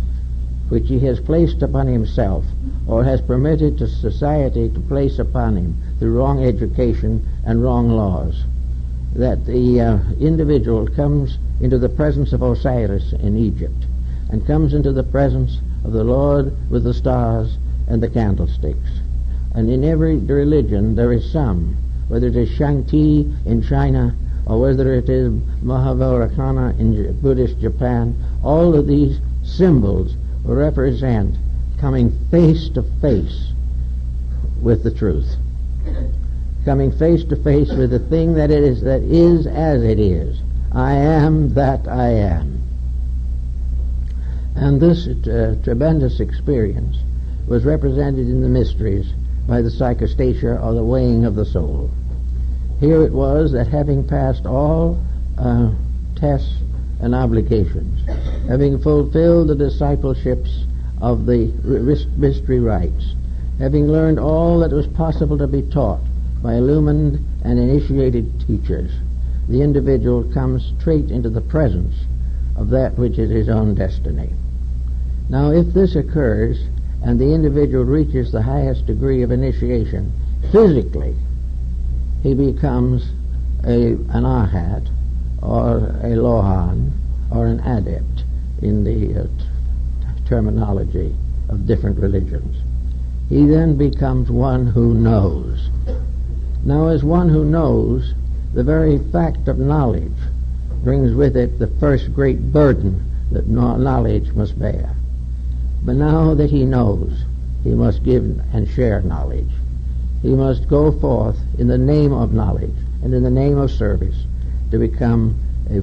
S1: which he has placed upon himself or has permitted to society to place upon him through wrong education and wrong laws, that the individual comes into the presence of Osiris in Egypt and comes into the presence of the Lord with the stars and the candlesticks. And in every religion there is some, whether it is Shangti in China or whether it is Mahavairocana in Buddhist Japan, all of these symbols represent coming face to face with the truth, coming face to face with the thing that is as it is. I am that I am. And this tremendous experience was represented in the mysteries by the psychostatia, or the weighing of the soul. Here it was that, having passed all tests and obligations, having fulfilled the discipleships of the mystery rites, having learned all that was possible to be taught by illumined and initiated teachers, the individual comes straight into the presence of that which is his own destiny. Now, if this occurs and the individual reaches the highest degree of initiation, physically, he becomes an arhat, or a lohan, or an adept in the terminology of different religions. He then becomes one who knows. Now, as one who knows, the very fact of knowledge brings with it the first great burden that knowledge must bear. But now that he knows, he must give and share knowledge. He must go forth in the name of knowledge and in the name of service to become a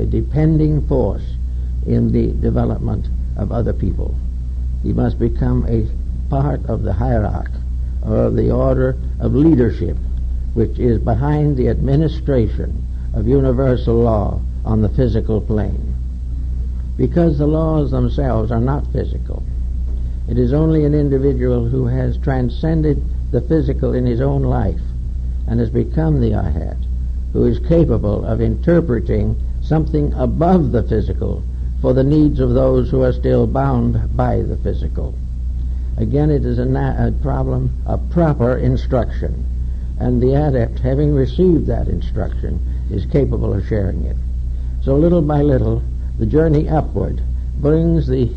S1: depending force in the development of other people. He must become a part of the hierarchy, or the order of leadership, which is behind the administration of universal law on the physical plane. Because the laws themselves are not physical, it is only an individual who has transcended the physical in his own life and has become the arhat, who is capable of interpreting something above the physical for the needs of those who are still bound by the physical. Again, it is a problem of proper instruction, and the adept, having received that instruction, is capable of sharing it. So little by little, the journey upward brings the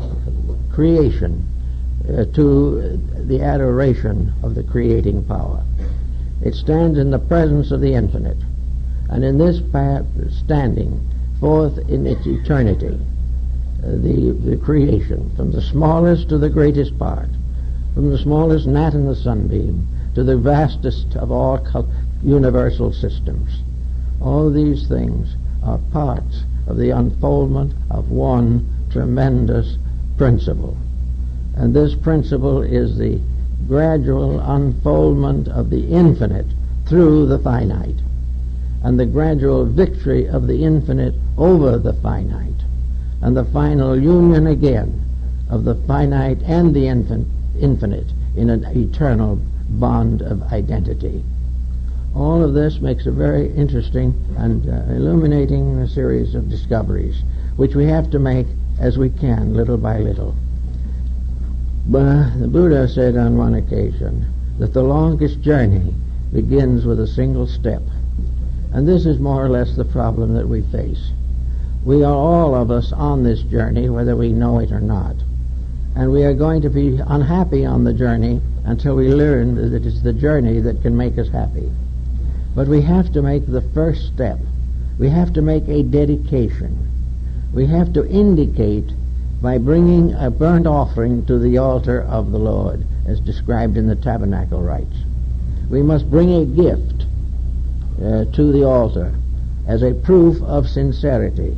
S1: creation to the adoration of the creating power. It stands in the presence of the infinite, and in this path, standing forth in its eternity, the creation, from the smallest to the greatest part, from the smallest gnat in the sunbeam to the vastest of all universal systems. All these things are parts of the unfoldment of one tremendous principle. And this principle is the gradual unfoldment of the infinite through the finite, and the gradual victory of the infinite over the finite, and the final union again of the finite and the infinite in an eternal bond of identity. All of this makes a very interesting and illuminating series of discoveries, which we have to make as we can, little by little. But the Buddha said on one occasion that the longest journey begins with a single step. And this is more or less the problem that we face. We are all of us on this journey, whether we know it or not. And we are going to be unhappy on the journey until we learn that it is the journey that can make us happy. But we have to make the first step. We have to make a dedication. We have to indicate by bringing a burnt offering to the altar of the Lord, as described in the tabernacle rites. We must bring a gift to the altar as a proof of sincerity.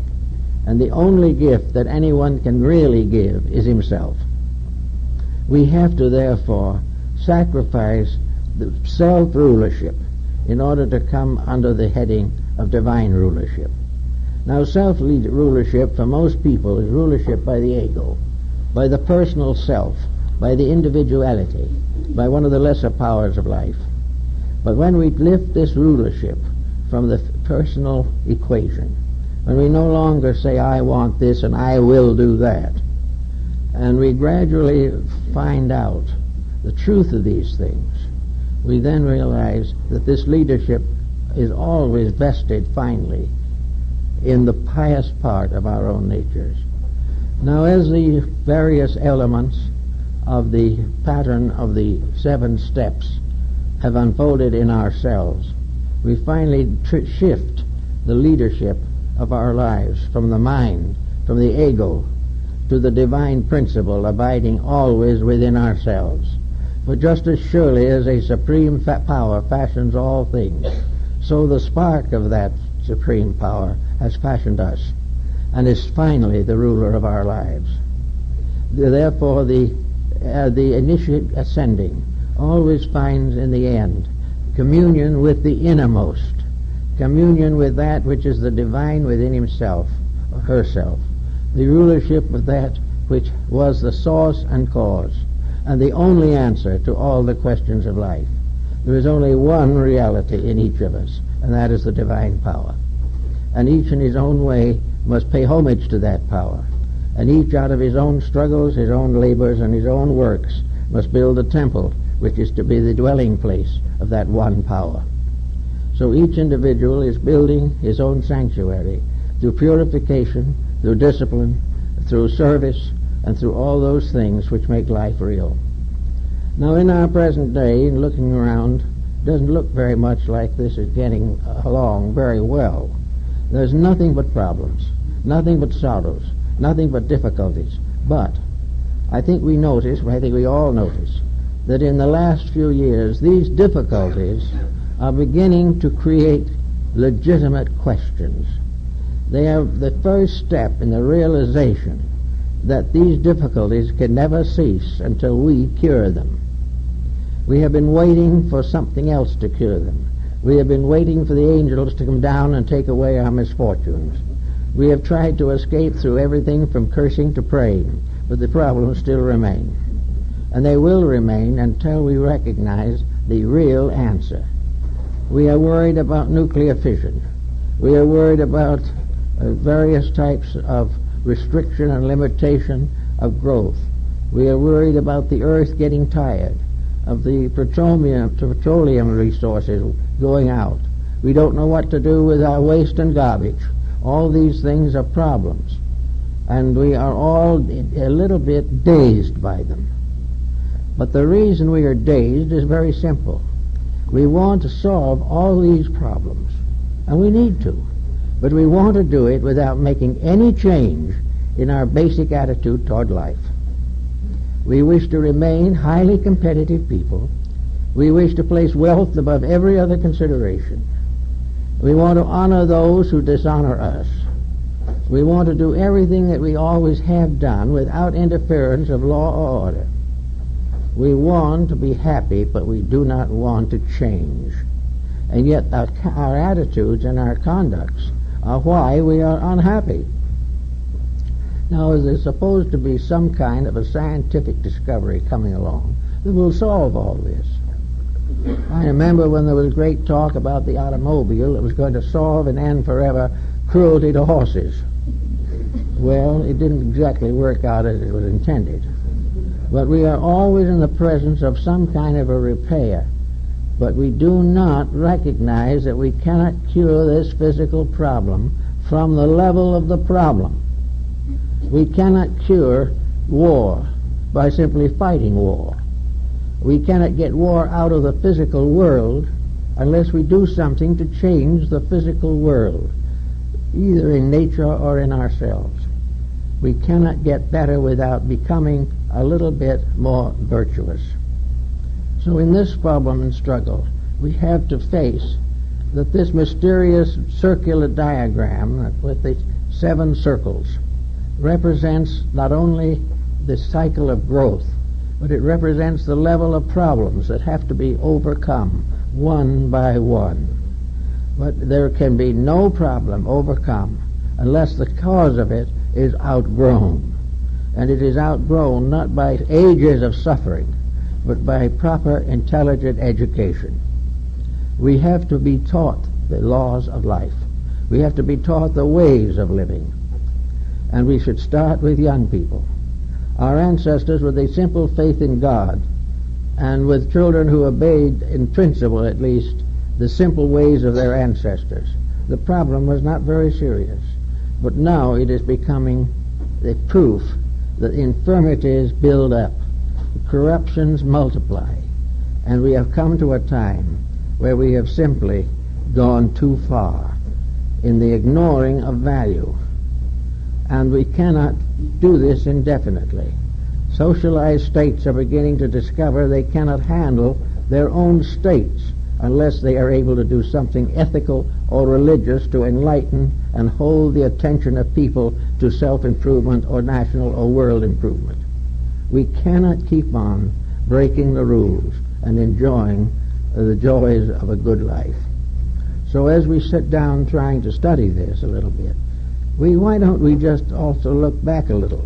S1: And the only gift that anyone can really give is himself. We have to therefore sacrifice the self-rulership in order to come under the heading of divine rulership. Now, self-rulership for most people is rulership by the ego, by the personal self, by the individuality, by one of the lesser powers of life. But when we lift this rulership from the personal equation, when we no longer say, I want this and I will do that, and we gradually find out the truth of these things, we then realize that this leadership is always vested finally in the pious part of our own natures. Now, as the various elements of the pattern of the 7 steps have unfolded in ourselves, we finally shift the leadership of our lives from the mind, from the ego, to the divine principle abiding always within ourselves. For just as surely as a supreme power fashions all things, so the spark of that supreme power has fashioned us and is finally the ruler of our lives. Therefore, the initiate ascending always finds in the end communion with the innermost, communion with that which is the divine within himself or herself, the rulership of that which was the source and cause, and the only answer to all the questions of life. There is only one reality in each of us, and that is the divine power. And each in his own way must pay homage to that power and each out of his own struggles, his own labors, and his own works must build a temple which is to be the dwelling place of that one power. So each individual is building his own sanctuary through purification, through discipline, through service, and through all those things which make life real. Now in our present day, looking around, doesn't look very much like this is getting along very well. There's nothing but problems, nothing but sorrows, nothing but difficulties. But I think we all notice, that in the last few years these difficulties are beginning to create legitimate questions. They are the first step in the realization that these difficulties can never cease until we cure them. We have been waiting for something else to cure them. We have been waiting for the angels to come down and take away our misfortunes. We have tried to escape through everything from cursing to praying, but the problems still remain. And they will remain until we recognize the real answer. We are worried about nuclear fission. We are worried about various types of restriction and limitation of growth. We are worried about the earth getting tired, of the petroleum resources going out. We don't know what to do with our waste and garbage. All these things are problems, and we are all a little bit dazed by them. But the reason we are dazed is very simple. We want to solve all these problems, and we need to, but we want to do it without making any change in our basic attitude toward life. We wish to remain highly competitive people. We wish to place wealth above every other consideration. We want to honor those who dishonor us. We want to do everything that we always have done without interference of law or order. We want to be happy, but we do not want to change. And yet our attitudes and our conducts are why we are unhappy. Now, there's supposed to be some kind of a scientific discovery coming along that will solve all this. I remember when there was great talk about the automobile that was going to solve and end forever cruelty to horses. Well, it didn't exactly work out as it was intended. But we are always in the presence of some kind of a repair. But we do not recognize that we cannot cure this physical problem from the level of the problem. We cannot cure war by simply fighting war. We cannot get war out of the physical world unless we do something to change the physical world, either in nature or in ourselves. We cannot get better without becoming a little bit more virtuous. So in this problem and struggle, we have to face that this mysterious circular diagram with the 7 circles represents not only the cycle of growth, but it represents the level of problems that have to be overcome one by one. But there can be no problem overcome unless the cause of it is outgrown. And it is outgrown not by ages of suffering, but by proper intelligent education. We have to be taught the laws of life. We have to be taught the ways of living. And we should start with young people. Our ancestors, with a simple faith in God, and with children who obeyed, in principle at least, the simple ways of their ancestors, the problem was not very serious. But now it is becoming the proof that infirmities build up, corruptions multiply, and we have come to a time where we have simply gone too far in the ignoring of value. And we cannot do this indefinitely. Socialized states are beginning to discover they cannot handle their own states unless they are able to do something ethical or religious to enlighten and hold the attention of people to self-improvement or national or world improvement. We cannot keep on breaking the rules and enjoying the joys of a good life. So as we sit down trying to study this a little bit, why don't we just also look back a little?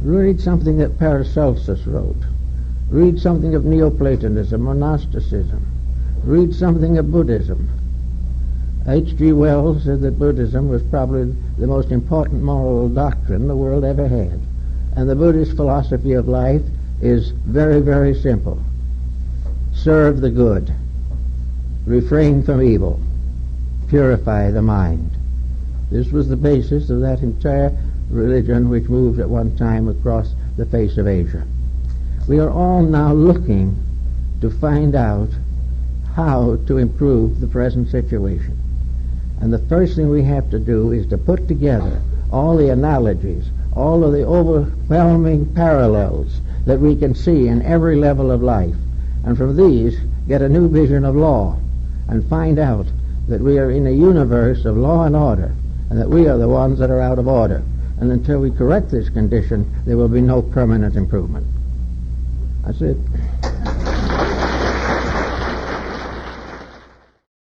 S1: Read something that Paracelsus wrote. Read something of Neoplatonism or Gnosticism. Read something of Buddhism. H.G. Wells said that Buddhism was probably the most important moral doctrine the world ever had. And the Buddhist philosophy of life is very, very simple. Serve the good. Refrain from evil. Purify the mind. This was the basis of that entire religion which moved at one time across the face of Asia. We are all now looking to find out how to improve the present situation. And the first thing we have to do is to put together all the analogies, all of the overwhelming parallels that we can see in every level of life, and from these get a new vision of law and find out that we are in a universe of law and order, and that we are the ones that are out of order. And until we correct this condition, there will be no permanent improvement. That's it.